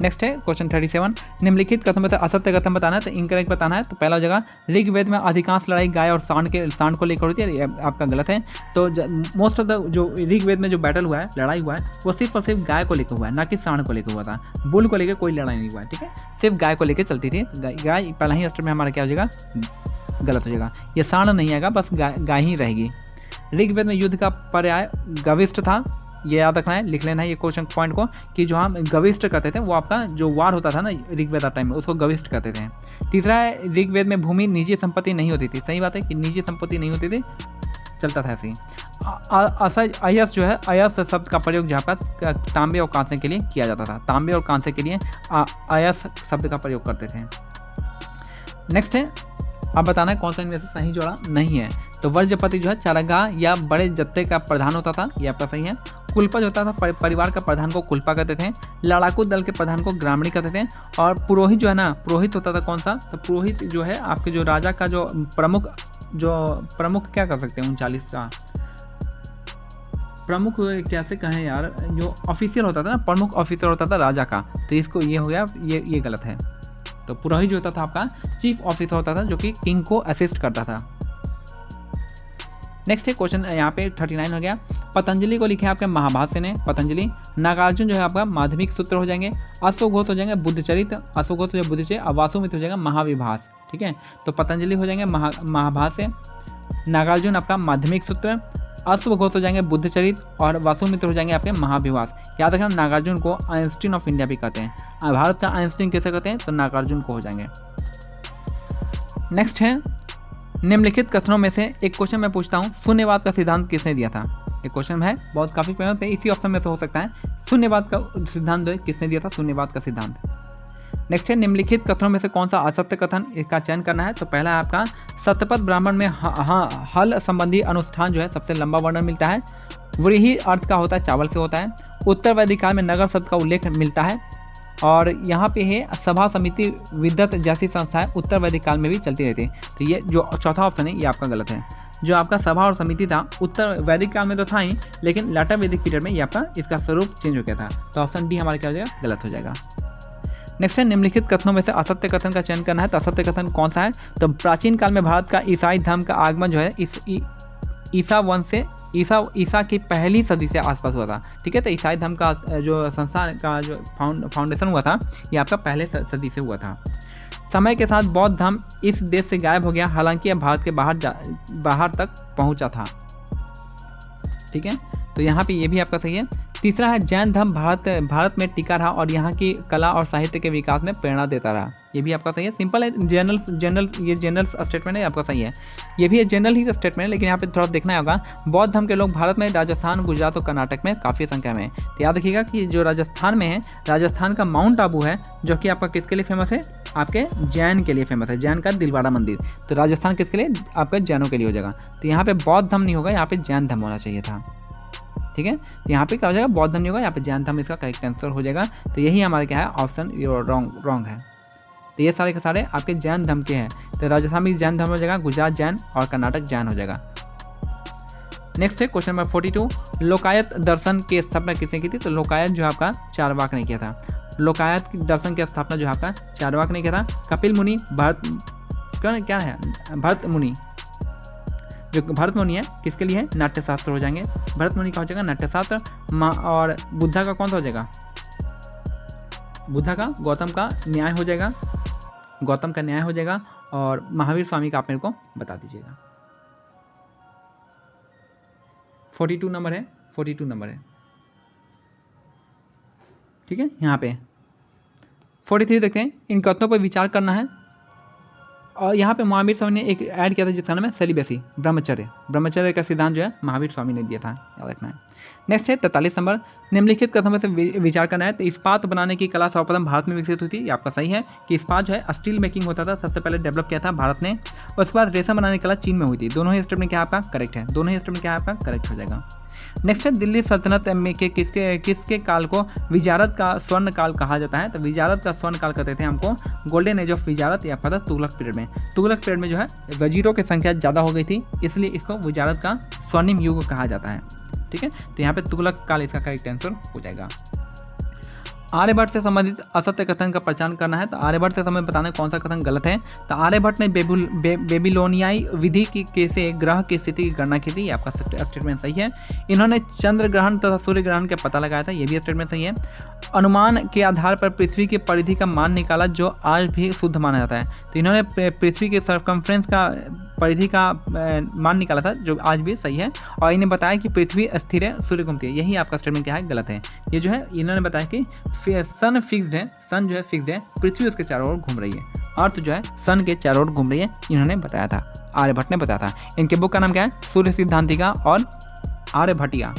नेक्स्ट है क्वेश्चन 37। निम्नलिखित कथन में असत्य कथन बताना है तो इनकरेक्ट बताना है। तो पहला जगह ऋग्वेद में अधिकांश लड़ाई गाय और सांड को लेकर होती है, ये आपका गलत है। तो मोस्ट ऑफ द जो ऋग्वेद में जो बैटल हुआ है, लड़ाई हुआ है, वो सिर्फ और सिर्फ गाय को लेकर हुआ है, ना कि सांड को लेकर हुआ था। बुल को लेकर कोई लड़ाई नहीं हुआ है, ठीक है, सिर्फ गाय को लेकर चलती थी। गाय पहला ही स्टेप में हमारा क्या हो जाएगा, गलत हो जाएगा। ये सांड नहीं आएगा, बस गाय ही रहेगी। ऋग्वेद में युद्ध का पर्याय गविष्ठ था, ये याद रखना है, लिख लेना है ये क्वेश्चन पॉइंट को कि जो हम गविष्ठ कहते थे वो आपका जो वार होता था ना ऋग्वेद टाइम में, उसको गविष्ठ कहते थे। तीसरा है ऋग्वेद में भूमि निजी संपत्ति नहीं होती थी, सही बात है कि निजी संपत्ति नहीं होती थी, चलता था ऐसे ही। अयस जो है, अयस शब्द का प्रयोग जहाँ पर तांबे और कांसे के लिए किया जाता था, तांबे और कांसे के लिए अयस शब्द का प्रयोग करते थे। नेक्स्ट है, अब बताना है कौन सा इनमें से सही जोड़ा नहीं है। तो वर्जपति जो है चारागाह या बड़े जत्थे का प्रधान होता था, ये आपका सही है। कुलपा जो होता था परिवार का प्रधान को कुलपा कहते थे। लड़ाकू दल के प्रधान को ग्रामीणी कहते थे। और पुरोहित जो है ना, पुरोहित होता था कौन सा? तो पुरोहित जो है आपके जो राजा का जो प्रमुख क्या कर सकते हैं 39 का प्रमुख कैसे कहें यार, जो ऑफिसर होता था ना, प्रमुख ऑफिसर होता था राजा का, तो इसको ये हो गया, ये गलत है। तो पुरोहित जो होता था आपका चीफ ऑफिसर होता था जो कि किंग को असिस्ट करता था। नेक्स्ट है क्वेश्चन यहाँ पे 39 हो गया। पतंजलि को लिखे आपके महाभाष्य ने, पतंजलि। नागार्जुन जो है आपका माध्यमिक सूत्र हो जाएंगे। अश्वघोष हो जाएंगे बुद्धचरित, अश्वघोष हो जाए बुद्धचरित। और वासुमित्र हो जाएगा महाविभास, ठीक है। तो पतंजलि हो जाएंगे महाभाष्य, नागार्जुन आपका माध्यमिक सूत्र, अश्वघोष हो जाएंगे बुद्धचरित और वासुमित्र हो जाएंगे आपके महाविभास। याद रखना नागार्जुन को आइंस्टीन ऑफ इंडिया भी कहते हैं। भारत का आइंस्टीन कैसे कहते हैं? तो नागार्जुन को हो जाएंगे। नेक्स्ट है निम्नलिखित कथनों में से एक क्वेश्चन मैं पूछता हूँ, शून्यवाद का सिद्धांत किसने दिया था? एक क्वेश्चन है बहुत काफी फेमस है, इसी ऑप्शन में से हो सकता है। शून्यवाद का सिद्धांत किसने दिया था? शून्यवाद का सिद्धांत। नेक्स्ट है निम्नलिखित कथनों में से कौन सा असत्य कथन, इसका चयन करना है। तो पहला है आपका सतपथ ब्राह्मण में हल संबंधी अनुष्ठान जो है सबसे लंबा वर्णन मिलता है। व्रीहि अर्थ का होता है चावल से होता है। उत्तर वैदिक काल में नगर शब्द का उल्लेख मिलता है। और यहाँ पे है सभा समिति विद्वत जैसी संस्थाएं उत्तर वैदिक काल में भी चलती रहती। तो ये जो चौथा ऑप्शन है ये आपका गलत है। जो आपका सभा और समिति था उत्तर वैदिक काल में तो था ही, लेकिन लेटर वैदिक पीरियड में ये आपका इसका स्वरूप चेंज हो गया था। तो ऑप्शन डी हमारा क्या हो जाएगा? गलत हो जाएगा। नेक्स्ट है निम्नलिखित कथनों में से असत्य कथन का चयन करना है। तो असत्य कथन कौन सा है? तो प्राचीन काल में भारत का ईसाई धर्म का आगमन जो है ईसा वंश से ईसा की पहली सदी से आसपास हुआ था, ठीक है। तो ईसाई धर्म का जो संस्थान का जो फाउंडेशन हुआ था ये आपका पहले सदी से हुआ था। समय के साथ बौद्ध धर्म इस देश से गायब हो गया, हालांकि यह भारत के बाहर तक पहुंचा था, ठीक है। तो यहाँ पे ये भी आपका सही है। तीसरा है जैन धर्म भारत में टिका रहा और यहाँ की कला और साहित्य के विकास में प्रेरणा देता रहा, ये भी आपका सही है। सिंपल है, जनरल स्टेटमेंट है, आपका सही है। ये भी जनरल ही स्टेटमेंट है, लेकिन यहाँ पे थोड़ा देखना होगा। बौद्ध धर्म के लोग भारत में राजस्थान, गुजरात और कर्नाटक में काफ़ी संख्या में है। तो याद रखिएगा कि जो राजस्थान में है, राजस्थान का माउंट आबू है जो कि आपका किसके लिए फेमस है? आपके जैन के लिए फेमस है, जैन का दिलवाड़ा मंदिर। तो राजस्थान किसके लिए? आपके जैनों के लिए हो जाएगा। तो यहाँ पे बौद्ध धर्म नहीं होगा, यहाँ पे जैन धर्म होना चाहिए था, ठीक है। तो यहाँ पे क्या हो जाएगा? बौद्ध धर्म नहीं होगा, यहाँ पे जैन धर्म इसका करेक्ट आंसर हो जाएगा। तो यही हमारे क्या है? ऑप्शन रॉन्ग है। तो ये सारे के सारे आपके जैन धर्म के हैं। तो राजस्थान में जैन धर्म हो जाएगा, गुजरात जैन और कर्नाटक जैन हो जाएगा। नेक्स्ट है क्वेश्चन नंबर 42। लोकायत दर्शन की स्थापना किसने की थी? तो लोकायत जो आपका चारवाक ने किया था। लोकायत दर्शन की स्थापना जो आपका चारवाक ने किया था। कपिल मुनि, भरत मुनि, जो भरत मुनि है किसके लिए है? नाट्यशास्त्र हो जाएंगे। भरत मुनि का हो जाएगा नाट्यशास्त्र। और बुद्धा का कौन सा हो जाएगा? बुद्धा का गौतम का न्याय हो जाएगा, गौतम का न्याय हो जाएगा। और महावीर स्वामी का आप मेरे को बता दीजिएगा। 42 नंबर है, 42 नंबर है, ठीक है। यहाँ पे 43 देखते हैं, इन कथनों पर विचार करना है। और यहाँ पे महावीर स्वामी ने एक ऐड किया था जिसका नाम है सेलिबेसी, ब्रह्मचर्य। ब्रह्मचर्य का सिद्धांत जो है महावीर स्वामी ने दिया था, याद रखना है। नेक्स्ट है 43 नंबर, निम्नलिखित कथनों से विचार करना है। तो इस्पात बनाने की कला सर्वप्रथम भारत में विकसित हुई थी, ये आपका सही है कि इस्पात जो है स्टील मेकिंग होता था, सबसे पहले डेवलप किया था भारत ने। उसके बाद रेशम बनाने की कला चीन में हुई थी। दोनों ही स्टेटमेंट क्या आपका करेक्ट है, दोनों ही स्टेटमेंट क्या आपका करेक्ट हो जाएगा। नेक्स्ट है दिल्ली सल्तनत में के किसके काल को विजारत का स्वर्ण काल कहा जाता है। तो विजारत का स्वर्ण काल कहते थे हमको गोल्डन एज ऑफ विजारत, या पता तुगलक पीरियड में। तुगलक पीरियड में जो है वजीरों की संख्या ज़्यादा हो गई थी, इसलिए इसको विजारत का स्वर्णिम युग कहा जाता है, ठीक है। तो यहाँ पे तुगलक काल इसका करेक्ट आंसर हो जाएगा। आर्यभट्ट से संबंधित असत्य कथन का पहचान करना है। तो आर्यभट्ट से संबंधित बताना कौन सा कथन गलत है। तो आर्यभट्ट ने बेबीलोनियाई विधि की से ग्रह की स्थिति की गणना की थी, आपका स्टेटमेंट सही है। इन्होंने चंद्र ग्रहण तथा सूर्य ग्रहण का पता लगाया था, ये भी स्टेटमेंट सही है। अनुमान के आधार पर पृथ्वी की परिधि का मान निकाला जो आज भी शुद्ध माना जाता है। तो इन्होंने पृथ्वी के सर्कमफ्रेंस का परिधि का मान निकाला था, जो आज भी सही है। और इन्हें बताया कि पृथ्वी स्थिर है, सूर्य घूमती है, यही आपका स्टेटमेंट क्या है गलत है। ये जो है इन्होंने बताया कि सन फिक्स्ड है, सन जो है फिक्स्ड है, पृथ्वी उसके चारों ओर घूम रही है, अर्थ जो है सन के चारों ओर घूम रही है, इन्होंने बताया था, आर्यभट्ट ने बताया था। इनके बुक का नाम क्या है, सूर्य सिद्धांतिका और आर्यभट्टिया।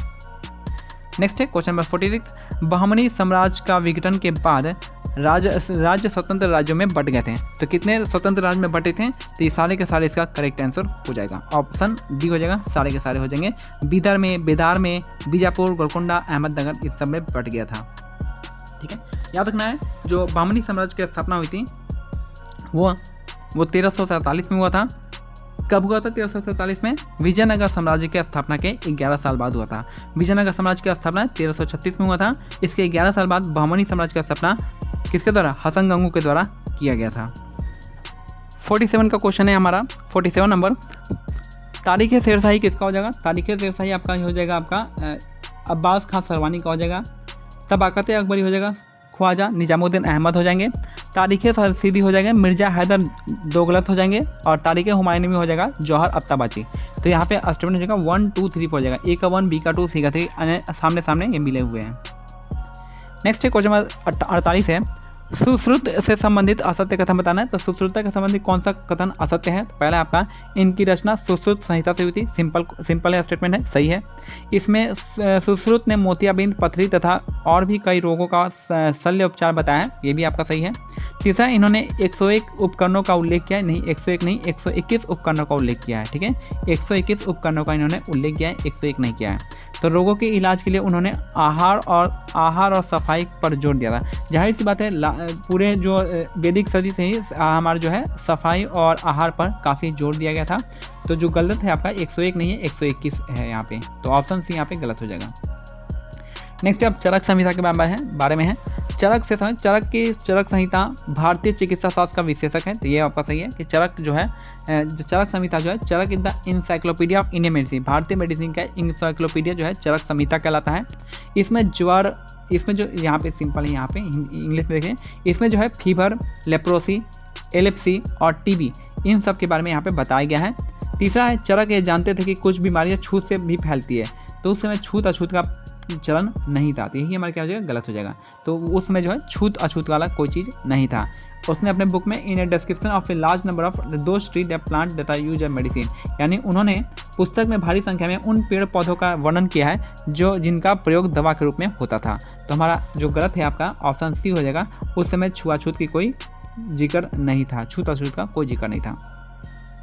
नेक्स्ट है क्वेश्चन नंबर 46, बहमनी साम्राज्य का विघटन के बाद राज्य स्वतंत्र राज्यों में बट गए थे। तो कितने स्वतंत्र राज्य में बटे थे। तो ये सारे के सारे इसका करेक्ट आंसर हो जाएगा, ऑप्शन डी हो जाएगा, सारे के सारे हो जाएंगे। बीदर में, बेदार में, बीजापुर, गोलकुंडा, अहमदनगर, इस सब में बट गया था, ठीक है। याद रखना है जो बहमनी साम्राज्य की स्थापना हुई थी वो 1347 में हुआ था। कब हुआ था 1347 में, विजयनगर साम्राज्य की स्थापना के 11 साल बाद हुआ था। विजयनगर साम्राज्य की स्थापना 1336 में हुआ था। इसके 11 साल बाद बहमनी साम्राज्य की स्थापना किसके द्वारा, हसन गंगू के द्वारा किया गया था। 47 का क्वेश्चन है हमारा, 47 नंबर, तारीख शेरशाही किसका हो जाएगा। तारीख शेरशाही आपका हो जाएगा आपका अब्बास खां सरवानी का हो जाएगा। तबाकत अकबरी हो जाएगा ख्वाजा निजामुद्दीन अहमद हो जाएंगे। तारीख सरसीदी हो जाएंगे मिर्ज़ा हैदर दोगलत हो जाएंगे। और तारीख हुमायूनी में हो जाएगा जौहर अत्ताबाची। तो यहाँ पे स्टेटमेंट हो जाएगा 1 2 3 हो जाएगा, ए का 1, बी का 2, सी का 3, सामने सामने ये मिले हुए हैं। नेक्स्ट है क्वेश्चन नंबर 48 है, सुश्रुत से संबंधित असत्य कथन बताना है। तो सुश्रुत के संबंधित कौन सा कथन असत्य है। तो पहला आपका इनकी रचना सुश्रुत संहिता से हुई थी, सिंपल है स्टेटमेंट है, सही है। इसमें सुश्रुत ने मोतियाबिंद, पथरी तथा और भी कई रोगों का शल्य उपचार बताया है, ये भी आपका सही है। तीसरा, इन्होंने 101 उपकरणों का उल्लेख किया है, नहीं 101 नहीं 121 उपकरणों का उल्लेख किया है, ठीक है। 121 उपकरणों का इन्होंने उल्लेख किया है, 101 नहीं किया है। तो रोगों के इलाज के लिए उन्होंने आहार और सफाई पर जोर दिया था। जाहिर सी बात है पूरे जो वैदिक सदी से ही हमारा जो है सफाई और आहार पर काफ़ी जोर दिया गया था। तो जो गलत है आपका 101 नहीं है 121 है यहाँ पे, तो ऑप्शन सी यहाँ पे गलत हो जाएगा। नेक्स्ट अब चरक संहिता के बारे में है। चरक संहिता भारतीय चिकित्सा शास्त्र का विशेषक है, तो ये आपका सही है कि चरक संहिता जो है Charak is the encyclopedia of Indian medicine, भारतीय मेडिसिन का इंसाइक्लोपीडिया जो है चरक संहिता कहलाता है। इसमें जो यहाँ पे सिंपल है, यहाँ पे इंग्लिश में देखें, इसमें जो है फीवर, लेप्रोसी, एलिप्सी और टीबी इन सब के बारे में यहाँ पे बताया गया है। तीसरा है चरक ये जानते थे कि कुछ बीमारियाँ छूत से भी फैलती है, तो उस समय छूत अछूत का चलन नहीं था, तो यही हमारा क्या हो जाएगा गलत हो जाएगा। तो उसमें जो है छूत अछूत वाला कोई चीज़ नहीं था। उसने अपने बुक में in a description of a large number of those tree that plant that are used as medicine, यानी उन्होंने पुस्तक में भारी संख्या में उन पेड़ पौधों का वर्णन किया है जिनका प्रयोग दवा के रूप में होता था। तो हमारा जो गलत है आपका ऑप्शन सी हो जाएगा, उस समय छुआछूत की कोई जिक्र नहीं था, छूत अछूत का कोई जिक्र नहीं था।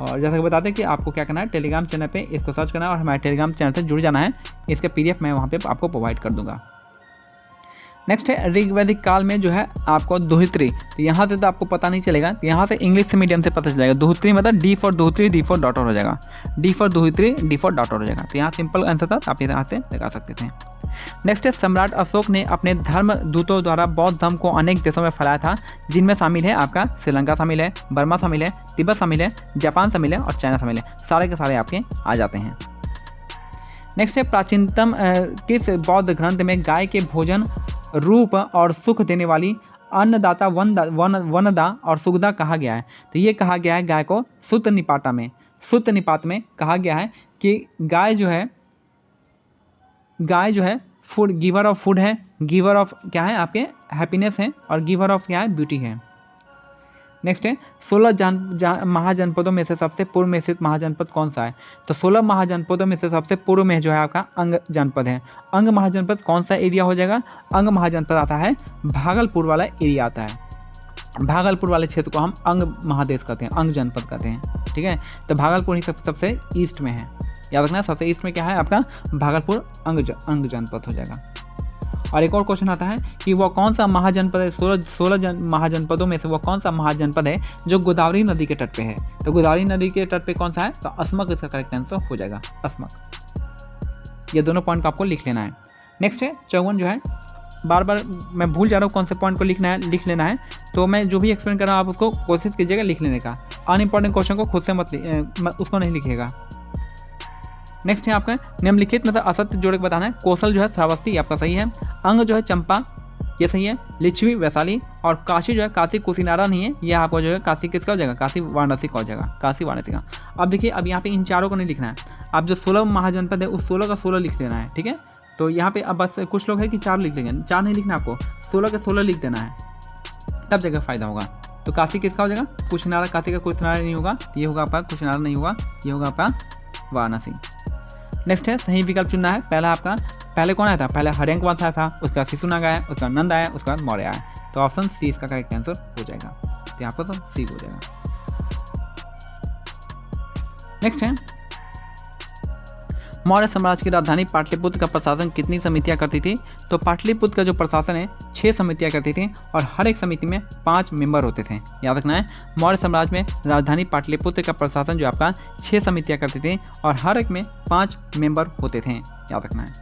और जैसा कि बताते हैं कि आपको क्या करना है, टेलीग्राम चैनल पे इसको सर्च करना है और हमारे टेलीग्राम चैनल से जुड़ जाना है। इसका PDF मैं वहाँ पे आपको प्रोवाइड कर दूंगा। नेक्स्ट है ऋग्वैदिक काल में जो है आपको दुहित्री, तो यहाँ से तो आपको पता नहीं चलेगा, तो यहाँ से इंग्लिश से मीडियम से पता चल जाएगा। दुहित्री मतलब D फॉर दुहित्री, D फॉर डॉटर हो जाएगा, D फॉर दुहित्री, D फॉर डॉटर हो जाएगा। तो यहाँ सिंपल आंसर था, आप यहाँ से लगा सकते थे। नेक्स्ट है सम्राट अशोक ने अपने धर्म दूतों द्वारा बौद्ध धर्म को अनेक देशों में फैलाया था, जिनमें शामिल है आपका श्रीलंका शामिल है, बर्मा शामिल है, तिब्बत शामिल है, जापान शामिल है और चाइना शामिल है, सारे के सारे आपके आ जाते हैं। नेक्स्ट है प्राचीनतम किस बौद्ध ग्रंथ में गाय के भोजन, रूप और सुख देने वाली अन्नदाता वनदा और सुगदा कहा गया है। तो ये कहा गया है गाय को सुत्त निपात में कहा गया है कि गाय जो है गाय जो है फूड गिवर ऑफ फूड है, गिवर ऑफ क्या है आपके हैप्पीनेस है, और गिवर ऑफ क्या है ब्यूटी है। नेक्स्ट है 16 महाजनपदों में से सबसे पूर्व में स्थित महाजनपद कौन सा है? तो 16 महाजनपदों में से सबसे पूर्व में जो है आपका अंग जनपद है। अंग महाजनपद कौन सा एरिया हो जाएगा? अंग महाजनपद आता है भागलपुर वाला एरिया आता है। भागलपुर वाले क्षेत्र को हम अंग महादेश कहते हैं, अंग जनपद कहते हैं, ठीक है। तो भागलपुर ही सबसे ईस्ट में है, याद रखना। सबसे ईस्ट में क्या है आपका? भागलपुर अंग जनपद हो जाएगा। और एक और क्वेश्चन आता है कि वह कौन सा महाजनपद है, 16 महाजनपदों में से वह कौन सा महाजनपद है जो गोदावरी नदी के तट पे है? तो गोदावरी नदी के तट पे कौन सा है? तो अस्मक इसका करेक्ट आंसर हो जाएगा, अस्मक। ये दोनों पॉइंट को आपको लिख लेना है। नेक्स्ट है 54 जो है, बार बार मैं भूल जा रहा हूँ कौन से पॉइंट को लिख लेना है, तो मैं जो भी एक्सप्लेन कर रहा हूँ आप उसको कोशिश कीजिएगा लिख लेने का। अनइम्पॉर्टेंट क्वेश्चन को खुद से उसको नहीं लिखिएगा। नेक्स्ट है आपका निम्नलिखित मतलब असत्य जोड़ के बताना है। कौशल जो है श्रावस्ती आपका सही है, अंग जो है चंपा ये सही है, लिच्छवी वैशाली, और काशी जो है काशी कुशीनारा नहीं है, ये आपको जो है काशी किसका हो जाएगा? काशी वाराणसी का हो जाएगा, काशी वाराणसी का। अब देखिए अब यहाँ पे इन चारों को नहीं लिखना है, आप जो 16 महाजनपद है उस 16 का 16 लिख देना है, ठीक है। तो यहाँ पे अब बस कुछ लोग हैं कि 4 लिख लेंगे, 4 नहीं लिखना आपको, 16 के 16 लिख देना है, तब जगह फ़ायदा होगा। तो काशी किसका हो जाएगा? कुशीनारा। काशी का कुशीनारा नहीं होगा, ये होगा आपका कुशीनारा नहीं होगा, ये होगा आपका वाराणसी। नेक्स्ट है सही विकल्प चुनना है। पहले कौन आया था? पहले हर्यंक वंश आया था, उसके बाद शिशुनाग आया, उसके बाद नंद आया, उसके बाद मौर्य आया। तो ऑप्शन सी इसका करेक्ट आंसर हो जाएगा, तो यहाँ पर तो सी हो जाएगा। नेक्स्ट है मौर्य साम्राज्य की राजधानी पाटलिपुत्र का प्रशासन कितनी समितियां करती थी? तो पाटलिपुत्र का जो प्रशासन है 6 समितियां करती थी, और हर एक समिति में 5 मेंबर होते थे, याद रखना है। मौर्य साम्राज्य में राजधानी पाटलिपुत्र का प्रशासन जो आपका 6 समितियां करती थी, और हर एक में 5 मेंबर होते थे, याद रखना है।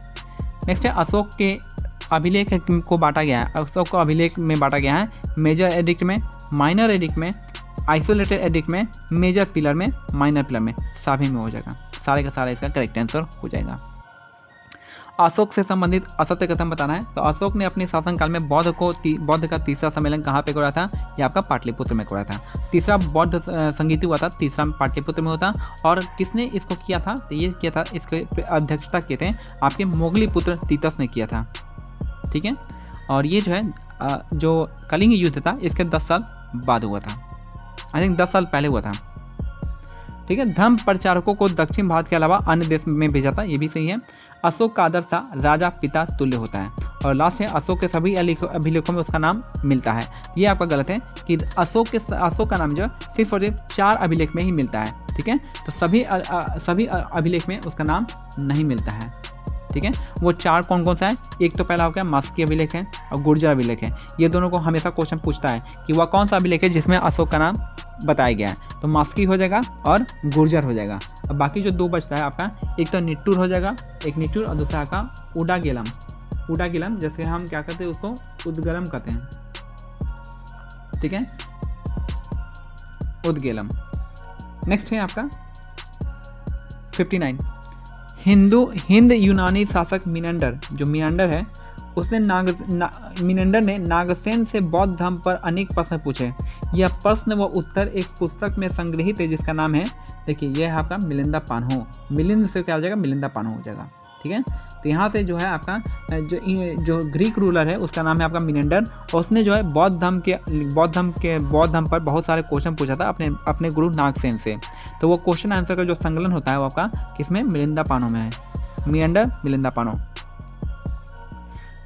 नेक्स्ट है अशोक के अभिलेख को बांटा गया है। अशोक को अभिलेख में बांटा गया है मेजर एडिक्ट में, माइनर एडिक्ट में, आइसोलेटेड एडिक्ट में, मेजर पिलर में, माइनर पिलर में, सभी में हो जाएगा। सारे का सारा इसका करेक्ट आंसर हो जाएगा। अशोक से संबंधित असत्य कथन बताना है। तो अशोक ने अपने शासनकाल में बौद्ध का तीसरा सम्मेलन कहाँ पे कराया था? ये आपका पाटलिपुत्र में कराया था। तीसरा बौद्ध संगीति हुआ था, तीसरा पाटलिपुत्र में होता। और किसने इसको किया था? तो ये किया था, इसके अध्यक्षता किए थे आपके मोगली पुत्र तीतस ने किया था, ठीक है। और ये जो है जो कलिंग युद्ध था इसके 10 साल बाद हुआ था, आई थिंक 10 साल पहले हुआ था, ठीक है। धर्म प्रचारकों को दक्षिण भारत के अलावा अन्य देश में भेजा था, ये भी सही है। अशोक का आदर्श था राजा पिता तुल्य होता है। और लास्ट है अशोक के सभी अभिलेखों में उसका नाम मिलता है। ये आपका गलत है कि अशोक का नाम जो सिर्फ और सिर्फ 4 अभिलेख में ही मिलता है, ठीक है। तो सभी अभिलेख में उसका नाम नहीं मिलता है, ठीक है। वो 4 कौन कौन सा है? एक तो पहला हो गया मास्की अभिलेख है और गुर्जर अभिलेख है। ये दोनों को हमेशा क्वेश्चन पूछता है कि वह कौन सा अभिलेख है जिसमें अशोक का नाम बताया गया है। तो मास्की हो जाएगा और गुर्जर हो जाएगा। अब बाकी जो 2 बचता है आपका, एक तो निट्टूर हो जाएगा, एक निट्टूर, और दूसरा आपका उडागिलम, जैसे हम क्या कहते हैं उसको उद्गलम कहते हैं, ठीक है, उद्गेलम। नेक्स्ट है आपका 59 हिंद यूनानी शासक मिनंडर है, उसने मिनंडर ने नागसेन से बौद्ध धर्म पर अनेक प्रश्न पूछे। यह प्रश्न व उत्तर एक पुस्तक में संग्रहित है जिसका नाम है, देखिए यह है आपका मिलिंदा पान्हो। मिलिंद से क्या हो जाएगा? मिलिंदा पान्हो हो जाएगा, ठीक है। तो यहाँ से जो है आपका जो ग्रीक रूलर है उसका नाम है आपका मिनंडर, और उसने जो है बौद्ध धर्म पर बहुत सारे क्वेश्चन पूछा था अपने गुरु नागसेन से। तो वो क्वेश्चन आंसर का जो संकलन होता है वो आपका किसमें? मिलिंदा पान्हो में है, मिलिंदा पान्हो।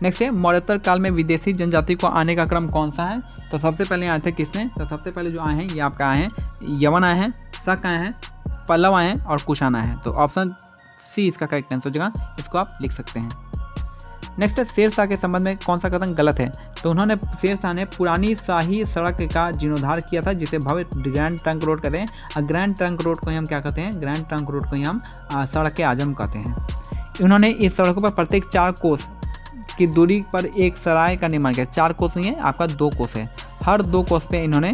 नेक्स्ट है मौर्योत्तर काल में विदेशी जनजाति को आने का क्रम कौन सा है? तो सबसे पहले आए थे किसने? तो सबसे पहले जो आए हैं ये आपका आए हैं यवन आए हैं, शक आए हैं, पल्लव आए हैं और कुषाण आए हैं। तो ऑप्शन सी इसका करेक्ट आंसर हो जाएगा, इसको आप लिख सकते हैं। नेक्स्ट है शेरशाह के संबंध में कौन सा कथन गलत है? तो उन्होंने शेरशाह ने पुरानी शाही सड़क का जीर्णोद्धार किया था जिसे भव्य ग्रैंड ट्रंक रोड कहते हैं। और ग्रैंड ट्रंक रोड को ही हम क्या कहते हैं? ग्रैंड ट्रंक रोड को ही हम सड़क आजम कहते हैं। उन्होंने इस सड़कों पर प्रत्येक 4 कोस की दूरी पर एक सराय का निर्माण किया। 4 कोस नहीं है आपका, 2 कोस है। हर 2 कोस पे इन्होंने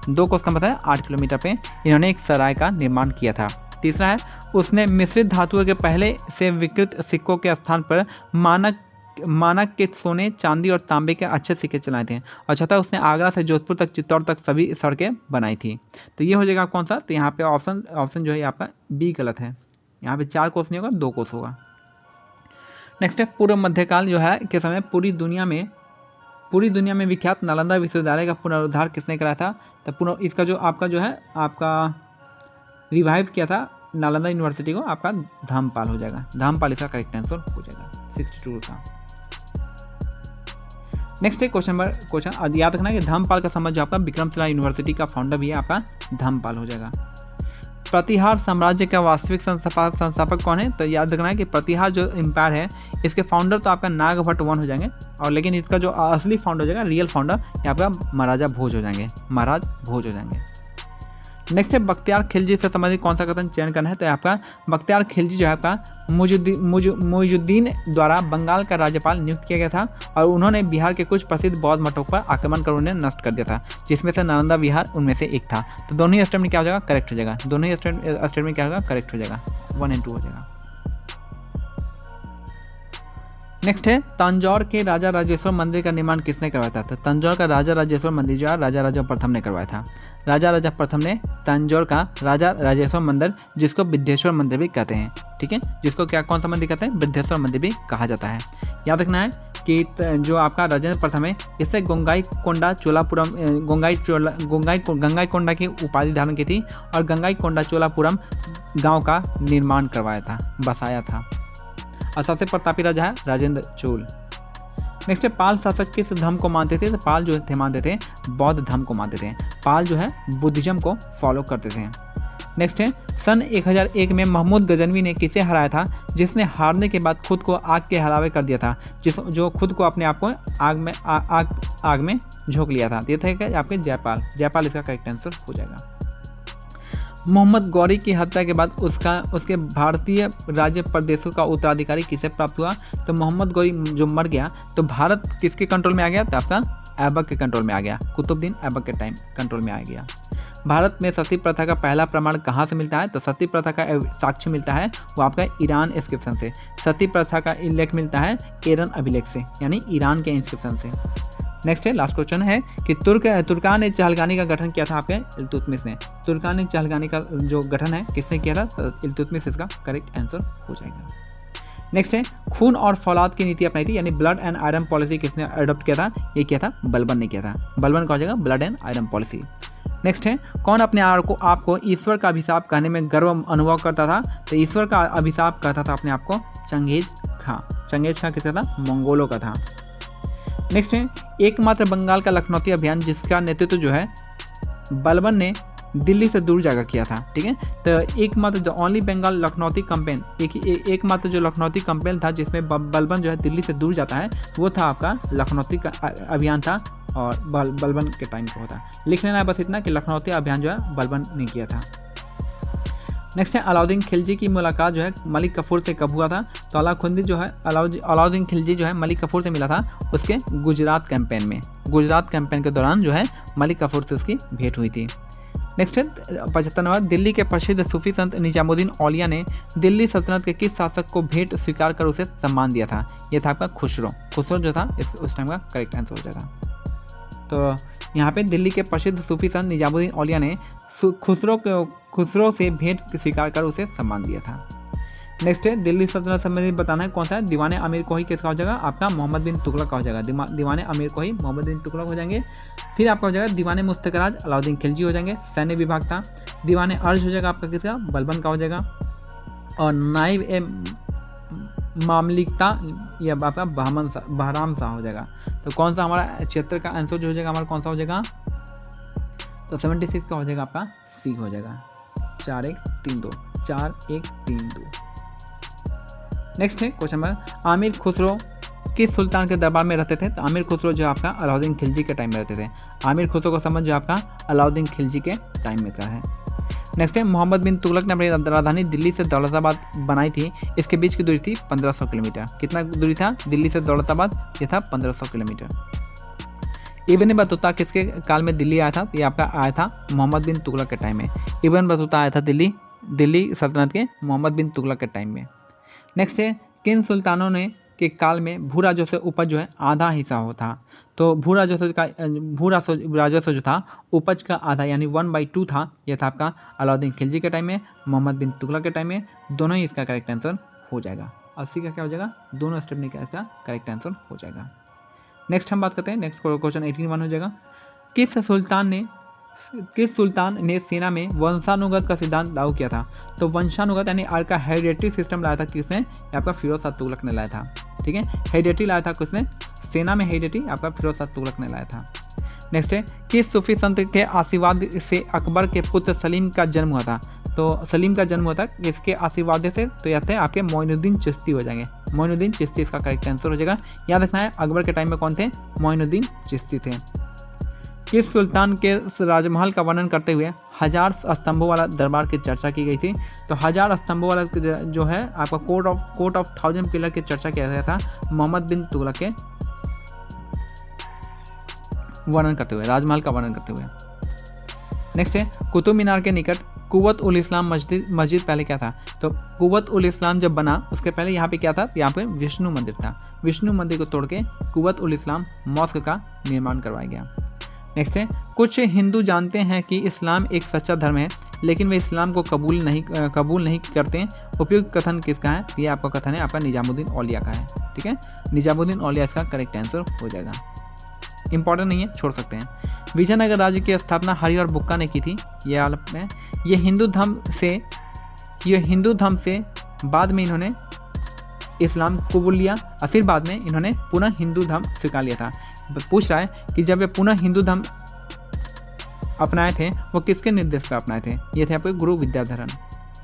2 कोस का मतलब है 8 किलोमीटर पे इन्होंने एक सराय का निर्माण किया था। तीसरा है उसने मिश्रित धातुओं के पहले से विकृत सिक्कों के स्थान पर मानक के सोने, चांदी और तांबे के अच्छे सिक्के चलाए थे। और चौथा उसने आगरा से जोधपुर तक, चित्तौड़ तक सभी सड़कें बनाई थी। तो ये हो जाएगा कौन सा? तो यहाँ पे ऑप्शन जो है आपका बी गलत है। यहाँ पे 4 कोस नहीं होगा, 2 कोस होगा। नेक्स्ट है पूर्व मध्यकाल जो है के समय पूरी दुनिया में विख्यात नालंदा विश्वविद्यालय का पुनरुद्धार किसने कराया था? तो इसका जो आपका जो है आपका रिवाइव किया था नालंदा यूनिवर्सिटी को आपका धर्मपाल हो जाएगा। धर्मपाल इसका करेक्ट आंसर हो जाएगा 62 का। नेक्स्ट है क्वेश्चन याद रखना कि धर्मपाल का संबंध जो आपका विक्रमशिला यूनिवर्सिटी का फाउंडर भी है आपका धर्मपाल हो जाएगा। प्रतिहार साम्राज्य का वास्तविक संस्थापक कौन है? तो याद रखना है कि प्रतिहार जो एम्पायर है इसके फाउंडर तो आपका नागभट्ट वन हो जाएंगे, और लेकिन इसका जो असली फाउंडर हो जाएगा, रियल फाउंडर, ये आपका महाराजा भोज हो जाएंगे, महाराज भोज हो जाएंगे। नेक्स्ट है बख्तियार खिलजी से संबंधित कौन सा कथन चयन करना है? तो आपका बख्तियार खिलजी जो है आपका मुइजुद्दीन द्वारा बंगाल का राज्यपाल नियुक्त किया गया था, और उन्होंने बिहार के कुछ प्रसिद्ध बौद्ध मठों पर आक्रमण कर उन्हें नष्ट कर दिया था, जिसमें से नालंदा विहार उनमें से एक था। तो दोनों ही स्टेटमेंट क्या हो जाएगा? करेक्ट हो जाएगा। दोनों ही स्टेटमेंट क्या होगा? करेक्ट हो जाएगा। 1 और 2 हो जाएगा। नेक्स्ट है तंजौर के राजा राजेश्वर मंदिर का निर्माण किसने करवाया था? तो तंजौर का राजा राजेश्वर मंदिर जो है राजा प्रथम ने करवाया था। राजा प्रथम ने तंजौर का राजा राजेश्वर मंदिर, जिसको विद्येश्वर मंदिर भी कहते हैं, ठीक है, जिसको क्या कौन सा मंदिर कहते हैं? विद्येश्वर मंदिर भी कहा जाता है। याद रखना है कि जो आपका राजेंद्र प्रथम है इससे गंगाईकोंडा चोलापुरम गंगाईकोंडा की उपाधि धारण की थी, और गंगाईकोंडा चोलापुरम गाँव का निर्माण करवाया था, बसाया था। और सबसे प्रतापी राजा है राजेंद्र चोल। नेक्स्ट है पाल शासक किस धर्म को मानते थे? तो पाल जो थे मानते थे बौद्ध धर्म को मानते थे। पाल जो है बुद्धिज्म को फॉलो करते थे। नेक्स्ट है सन 1001 में महमूद गजनवी ने किसे हराया था, जिसने हारने के बाद खुद को आग के हवाले कर दिया था, जो खुद को अपने आप को आग में झोंक लिया था? ये थे क्या आपके जयपाल इसका करेक्ट आंसर हो जाएगा। मोहम्मद गौरी की हत्या के बाद उसके भारतीय राज्य प्रदेशों का उत्तराधिकारी किसे प्राप्त हुआ? तो मोहम्मद गौरी जो मर गया तो भारत किसके कंट्रोल में आ गया? तो आपका ऐबक के कंट्रोल में आ गया, कुतुबुद्दीन ऐबक के टाइम कंट्रोल में आ गया। भारत में सती प्रथा का पहला प्रमाण कहाँ से मिलता है? तो सती प्रथा का साक्ष्य मिलता है वो आपका ईरान इंस्क्रिप्शन से। सती प्रथा का उल्लेख मिलता है एरन अभिलेख से, यानी ईरान के इंस्क्रिप्शन से। नेक्स्ट है लास्ट क्वेश्चन है कि तुर्कान चहलगानी का गठन किया था आपके इल्तुतमिश ने। तुर्कान चहलगानी का जो गठन है किसने किया था? तो इल्तुतमिश इसका करेक्ट आंसर हो जाएगा। नेक्स्ट है खून और फौलाद की नीति अपनाई थी, यानी ब्लड एंड आयरन पॉलिसी किसने अडॉप्ट किया था? ये किया था बलबन ने किया था। बलबन का हो जाएगा blood and iron policy. Next है कौन अपने आपको ईश्वर का अभिशाप कहने में गर्व अनुभव करता था? तो ईश्वर का अभिशाप कहता था अपने आप को चंगेज खां। चंगेज खां किसका था? मंगोलों का था। नेक्स्ट है एकमात्र बंगाल का लखनौती अभियान जिसका नेतृत्व जो है बलबन ने दिल्ली से दूर जाकर किया था, ठीक है। तो एकमात्र the only Bengal Lakhnauti campaign, एकमात्र जो लखनौती कैंपेन था जिसमें बलबन जो है दिल्ली से दूर जाता है, वो था आपका लखनौती का अभियान था, और बलबन के टाइम को होता। लिख लेना है बस इतना कि लखनौती अभियान जो है बलबन ने किया था। नेक्स्ट है अलाउद्दीन खिलजी की मुलाकात जो है मलिक कफूर से कब हुआ था? तो अलाउद्दीन खिलजी जो है मलिक कफूर से मिला था उसके गुजरात कैंपेन में। गुजरात कैंपेन के दौरान जो है मलिक कफूर से उसकी भेंट हुई थी। नेक्स्ट है 75 नंबर, दिल्ली के प्रसिद्ध सूफी संत निजामुद्दीन औलिया ने दिल्ली सल्तनत के किस शासक को भेंट स्वीकार कर उसे सम्मान दिया था? यह था आपका खुसरो जो था उस टाइम का करेक्ट आंसर हो जाएगा। तो यहाँ पे दिल्ली के प्रसिद्ध सूफी संत निजामुद्दीन औलिया ने खुसरो से भेंट स्वीकार कर उसे सम्मान दिया था। नेक्स्ट है दिल्ली सल्तनत संबंधित बताना है कौन सा है? दीवाने अमीर को ही किसका हो जाएगा? आपका मोहम्मद बिन तुगलक का हो जाएगा। दीवाने अमीर को ही मोहम्मद बिन तुगलक हो जाएंगे। फिर आपका हो जाएगा दीवाने मुस्तकराज अलाउद्दीन खिलजी हो जाएंगे, सैन्य विभाग था। दीवाने अर्ज हो जाएगा आपका किसका? बलबन का हो जाएगा। और नाइब ए मामलिकता या आपका बहराम शाह हो जाएगा। तो कौन सा हमारा क्षेत्र का आंसर जो हो जाएगा हमारा कौन सा हो जाएगा? तो 76 का हो जाएगा आपका सी हो जाएगा। 4132 4132। नेक्स्ट है क्वेश्चन नंबर, आमिर खुसरो किस सुल्तान के दरबार में रहते थे? तो आमिर खुसरो जो आपका अलाउद्दीन खिलजी के टाइम में रहते थे। आमिर खुसरो का संबंध जो आपका अलाउद्दीन खिलजी के टाइम में का है। नेक्स्ट है मोहम्मद बिन तुगलक ने अपनी राजधानी दिल्ली से दौलताबाद बनाई थी, इसके बीच की दूरी थी 1500 किलोमीटर। कितना दूरी था दिल्ली से दौलताबाद? ये था 1500 किलोमीटर। इब्न बतूता किसके काल में दिल्ली आया था? ये आपका आया था मोहम्मद बिन तुगलक के टाइम में। इब्न बतूता आया था दिल्ली सल्तनत के मोहम्मद बिन तुगलक के टाइम में। नेक्स्ट है किन सुल्तानों ने के काल में भू राजस्व से उपज जो है आधा हिस्सा होता? तो भू राजस्व जो था उपज का आधा यानी 1/2 था। यह था आपका अलाउद्दीन खिलजी के टाइम में, मोहम्मद बिन तुगलक के टाइम में। दोनों ही इसका करेक्ट आंसर हो जाएगा। 80 का क्या हो जाएगा, दोनों स्टेप नहीं, क्या इसका करेक्ट आंसर हो जाएगा। नेक्स्ट हम बात करते हैं, नेक्स्ट क्वेश्चन 81 हो जाएगा। किस सुल्तान ने सेना में वंशानुगत का सिद्धांत लागू किया था? तो वंशानुगत यानी आर का हेरिडेटरी सिस्टम लाया था किसने? आपका फिरोज शाह तुगलक ने लाया था। ठीक है, हेरिडेटरी लाया था किसने? सेना में हेरिडेटरी आपका फिरोज शाह तुगलक ने लाया था। नेक्स्ट है, किस सूफी संत के आशीर्वाद से अकबर के पुत्र सलीम का जन्म हुआ था? तो सलीम का जन्म हुआ था किसके आशीर्वाद से? तो यह थे आपके मोइनुद्दीन चिश्ती हो जाएंगे। मोइनुद्दीन चिश्ती इसका करेक्ट आंसर हो जाएगा। याद रखना है अकबर के टाइम में कौन थे? मोइनुद्दीन चिश्ती थे। किस सुल्तान के राजमहल का वर्णन करते हुए 1000 स्तंभों वाला दरबार की चर्चा की गई थी? तो 1000 स्तंभों वाला जो है आपका कोर्ट ऑफ 1000 पिलर की चर्चा किया गया था मोहम्मद बिन तुगलक के वर्णन करते हुए, राजमहल का वर्णन करते हुए। नेक्स्ट है, कुतुब मीनार के निकट कुव्वत उल इस्लाम मस्जिद पहले क्या था? तो कुव्वत उल इस्लाम जब बना उसके पहले यहाँ पे क्या था? यहाँ पे विष्णु मंदिर था। विष्णु मंदिर को तोड़ के कुव्वत उल इस्लाम मॉस्क का निर्माण करवाया गया। नेक्स्ट है, कुछ हिंदू जानते हैं कि इस्लाम एक सच्चा धर्म है लेकिन वे इस्लाम को कबूल नहीं करते। उपयुक्त कथन किसका है? ये आपका कथन है आपका निजामुद्दीन औलिया का है। ठीक है, निजामुद्दीन औलिया इसका करेक्ट आंसर हो जाएगा। इंपॉर्टेंट नहीं है, छोड़ सकते हैं। विजयनगर राज्य की स्थापना हरिहर बुक्का ने की थी। ये हिंदू धर्म से बाद में इन्होंने इस्लाम कबूल लिया और फिर बाद में इन्होंने पुनः हिंदू धर्म स्वीकार लिया था। पूछ रहा है कि जब वे पुनः हिंदू धर्म अपनाए थे वो किसके निर्देश पर अपनाए थे? ये थे आपके गुरु विद्याधरण।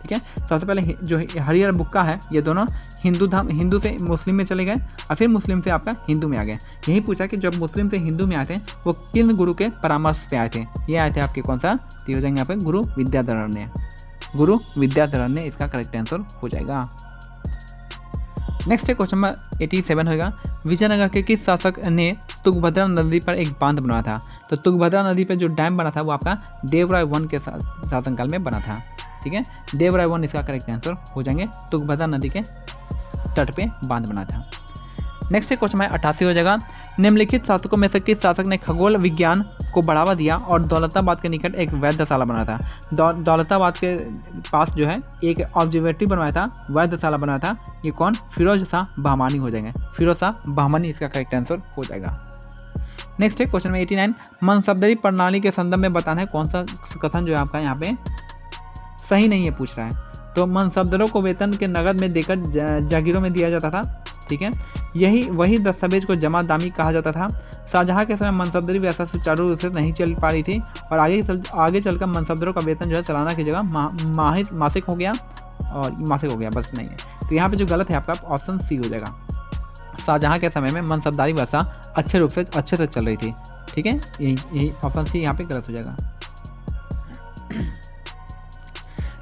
ठीक है, सबसे पहले जो हरिहर बुक्का है ये दोनों हिंदू से मुस्लिम में चले गए और फिर मुस्लिम से आपका हिंदू में आ गए। यही पूछा कि जब मुस्लिम से हिंदू में आए थे वो किन गुरु के परामर्श पे आए थे? ये आए थे आपके कौन सा? तो हो जाएंगे यहाँ पे गुरु विद्याधरण ने इसका करेक्ट आंसर हो जाएगा। नेक्स्ट है क्वेश्चन नंबर 87 होगा। विजयनगर के किस शासक ने तुंगभद्रा नदी पर एक बांध बनाया था? तो तुंगभद्रा नदी पर जो डैम बना था वो आपका देवराय वन के शासनकाल में बना था। ठीक है, देवराय वन इसका करेक्ट आंसर हो जाएंगे। तुंगभद्रा नदी के तट पे बांध बना था। नेक्स्ट है क्वेश्चन नंबर 88 हो जाएगा। निम्नलिखित शासकों में से किस शासक ने खगोल विज्ञान को बढ़ावा दिया और दौलताबाद के निकट एक वैधशाला बनाया था? दौलताबाद के पास जो है एक ऑब्जर्वेटरी बनवाया था, वैधशाला बनाया था। ये कौन? फिरोज शाह बहमानी हो जाएंगे। फिरोज शाह बहमानी इसका करेक्ट आंसर हो जाएगा। नेक्स्ट है क्वेश्चन में 89। मनसबदरी प्रणाली के संदर्भ में बताना है कौन सा कथन जो है आपका यहाँ पे सही नहीं है पूछ रहा है। तो मनसबदरों को वेतन के नगद में देकर जागीरों में दिया जाता था। ठीक है, वही दस्तावेज को जमा दामी कहा जाता था। शाहजहाँ के समय मनसबदरी व्यवस्था सुचारू रूप से नहीं चल पा रही थी और आगे चलकर मनसबदरों का वेतन जो है सालाना की जगह मासिक हो गया और मासिक हो गया, बस नहीं है। तो यहाँ पे जो गलत है आपका ऑप्शन सी हो जाएगा। शाहजहाँ के समय में मनसबदारी व्यवस्था अच्छे से चल रही थी। ठीक है, यही ऑप्शन सी यहाँ पे गलत हो जाएगा।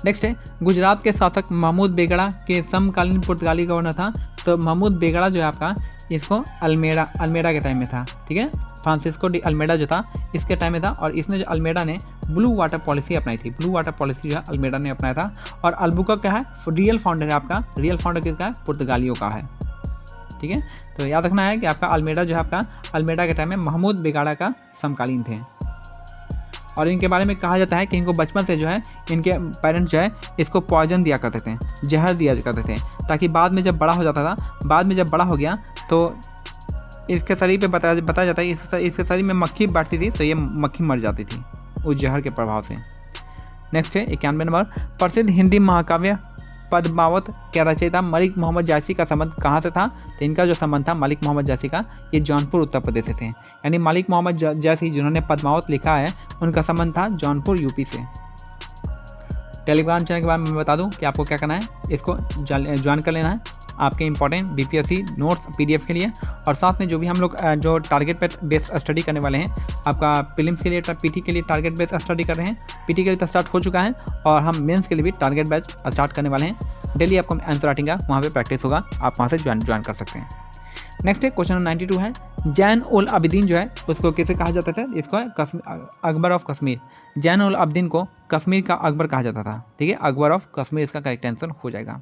नेक्स्ट है, गुजरात के शासक महमूद बेगड़ा के समकालीन पुर्तगाली गवर्नर था। तो महमूद बेगड़ा जो है आपका इसको अल्मेडा के टाइम में था। ठीक है, फ्रांसिस्को डी अल्मेडा जो था इसके टाइम में था और इसने जो अल्मेडा ने ब्लू वाटर पॉलिसी अपनाई थी। ब्लू वाटर पॉलिसी जो है अल्मेडा ने अपनाया था। और अल्बुकर्क क्या है? रियल फाउंडर है आपका। रियल फाउंडर किसका है? पुर्तगालियों का है। ठीक है, तो याद रखना है कि आपका अल्मेडा जो है आपका अल्मेडा के टाइम में महमूद बेगड़ा का समकालीन थे। और इनके बारे में कहा जाता है कि इनको बचपन से जो है इनके पेरेंट्स जो है इसको पॉइजन दिया करते थे, जहर दिया करते थे, ताकि बाद में जब बड़ा हो जाता था, बाद में जब बड़ा हो गया तो इसके शरीर पे बताया जाता है इसके शरीर में मक्खी बैठती थी तो ये मक्खी मर जाती थी उस जहर के प्रभाव से। नेक्स्ट है 91 नंबर। प्रसिद्ध हिंदी महाकाव्य पद्मावत के रचयिता मलिक मोहम्मद जायसी का संबंध कहाँ से था? तो इनका जो संबंध था मलिक मोहम्मद जायसी का ये जौनपुर उत्तर प्रदेश से थे। यानी मलिक मोहम्मद जायसी जिन्होंने पद्मावत लिखा है उनका संबंध था जौनपुर यूपी से। टेलीग्राम चैनल के बारे में बता दूं कि आपको क्या करना है, इसको ज्वाइन कर लेना है आपके इंपॉर्टेंट बीपीएससी नोट्स पीडीएफ के लिए। और साथ में जो भी हम लोग जो टारगेट पे बेस्ड स्टडी करने वाले हैं, आपका प्रीलिम्स के लिए पीटी के लिए टारगेट बेस्ड स्टडी कर रहे हैं। पीटी के लिए तो स्टार्ट हो चुका है और हम मेंस के लिए भी टारगेट बैच स्टार्ट करने वाले हैं। डेली आपको आंसर राइटिंग का वहाँ पे प्रैक्टिस होगा, आप वहाँ से ज्वाइन कर सकते हैं। नेक्स्ट है क्वेश्चन 92 है। जैन उल आबिदीन जो है उसको किसे कहा जाता था? इसको है अकबर ऑफ कश्मीर। जैन उल आबिदीन को कश्मीर का अकबर कहा जाता था। ठीक है, अकबर ऑफ कश्मीर इसका करेक्ट आंसर हो जाएगा।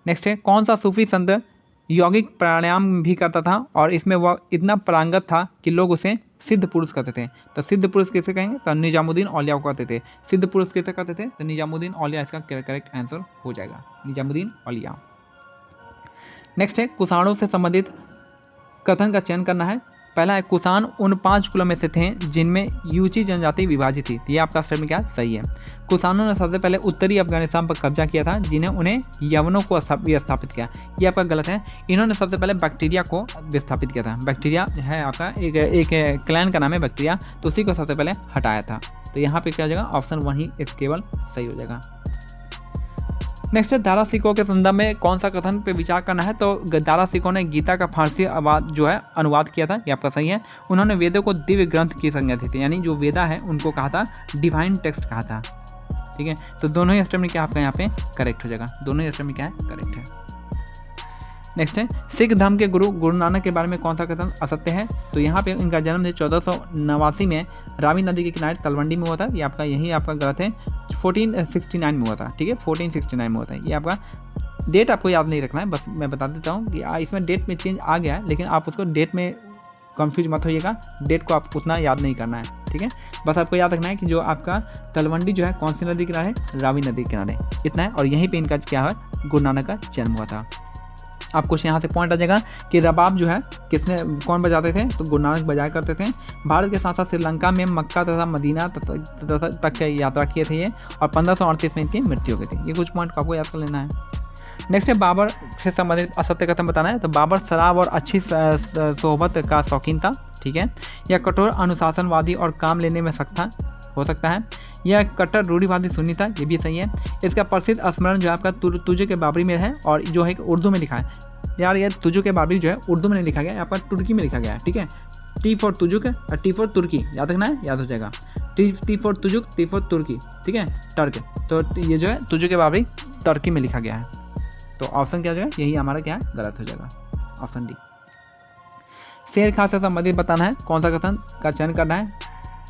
नेक्स्ट है कौन सा सूफी संत यौगिक प्राणायाम भी करता था और इसमें वह इतना पारंगत था कि लोग उसे सिद्ध पुरुष कहते थे। तो सिद्ध पुरुष किसे कहेंगे? तो निजामुद्दीन औलिया को कहते थे। सिद्ध पुरुष किसे कहते थे? तो निजामुद्दीन औलिया इसका करेक्ट आंसर हो जाएगा, निजामुद्दीन औलिया। नेक्स्ट है कुषाणों से संबंधित कथन का चयन करना है। पहला है कुषाण उन 5 कुलों में से थे जिनमें यूची जनजाति विभाजित थी। ये आपका स्टेटमेंट क्या सही है। कुषाणों ने सबसे पहले उत्तरी अफगानिस्तान पर कब्जा किया था, जिन्हें उन्हें यवनों को विस्थापित किया। ये आपका गलत है। इन्होंने सबसे पहले बैक्टीरिया को विस्थापित किया था। बैक्टीरिया है आपका एक क्लैन का नाम है बैक्टीरिया, तो उसी को सबसे पहले हटाया था। तो यहाँ पे क्या हो जाएगा, ऑप्शन 1 ही केवल सही हो जाएगा। नेक्स्ट है दारा सिकों के संदर्भ में कौन सा कथन पे विचार करना है। तो दारा सिकों ने गीता का फारसी अनुवाद किया था। ये आपका सही है। उन्होंने वेदों को दिव्य ग्रंथ की संज्ञा दी थी, यानी जो वेदा है उनको कहा था डिवाइन टेक्स्ट कहा था। ठीक है, तो दोनों ही स्टेटमेंट क्या आपका यहाँ पे करेक्ट हो जाएगा। दोनों ही स्टेटमेंट क्या है करेक्ट है। नेक्स्ट है सिख धर्म के गुरु नानक के बारे में कौन सा कथन असत्य है। तो यहाँ पे इनका जन्म 1489 में रावी नदी के किनारे तलवंडी में हुआ था। ये आपका यही आपका गलत है। 1469 में हुआ था। ठीक है, 1469 में हुआ था। ये आपका डेट आपको याद नहीं रखना है, बस मैं बता देता हूँ कि इसमें डेट में चेंज आ गया है, लेकिन आप उसको डेट में कंफ्यूज मत होइएगा। डेट को आप उतना याद नहीं करना है। ठीक है, बस आपको याद रखना है कि जो आपका तलवंडी जो है कौन सी नदी किनारे, रावी नदी के किनारे, इतना है। और यहीं पे इनका क्या है, गुरु नानक का जन्म हुआ था। आपको यहाँ से पॉइंट आ जाएगा कि रबाब जो है कौन बजाते थे, तो गुरु नानक बजाया करते थे। भारत के साथ साथ श्रीलंका में मक्का तथा मदीना तक यात्रा किए थे ये, और 1538 में इनकी मृत्यु हो गई थी। ये कुछ पॉइंट आपको याद कर लेना है। नेक्स्ट है बाबर से संबंधित असत्य कथन बताना है। तो बाबर शराब और अच्छी सोहबत का शौकीन था। ठीक है, या कठोर अनुशासनवादी और काम लेने में सख्त था, हो सकता है। यह कट्टर रूढ़िवादी सुन्नी था, ये भी सही है। इसका प्रसिद्ध स्मरण जो है आपका तुझे के बाबरी में है, और जो है उर्दू में लिखा है। यार ये तुझे के बाबरी जो है उर्दू में नहीं लिखा गया है, आपका तुर्की में लिखा गया है। ठीक है, टी फॉर तुजुक और टी फॉर तुर्की, याद रखना है, याद हो जाएगा। T for Tuzuk, T for Turki. ठीक है, टर्क। तो ये जो है तुझे के बाबरी टर्की में लिखा गया है। तो ऑप्शन क्या हो जाएगा, यही हमारा क्या है गलत हो जाएगा, ऑप्शन डी। शेर खान से संबंधित बताना है, कौन सा कथन का चयन करना है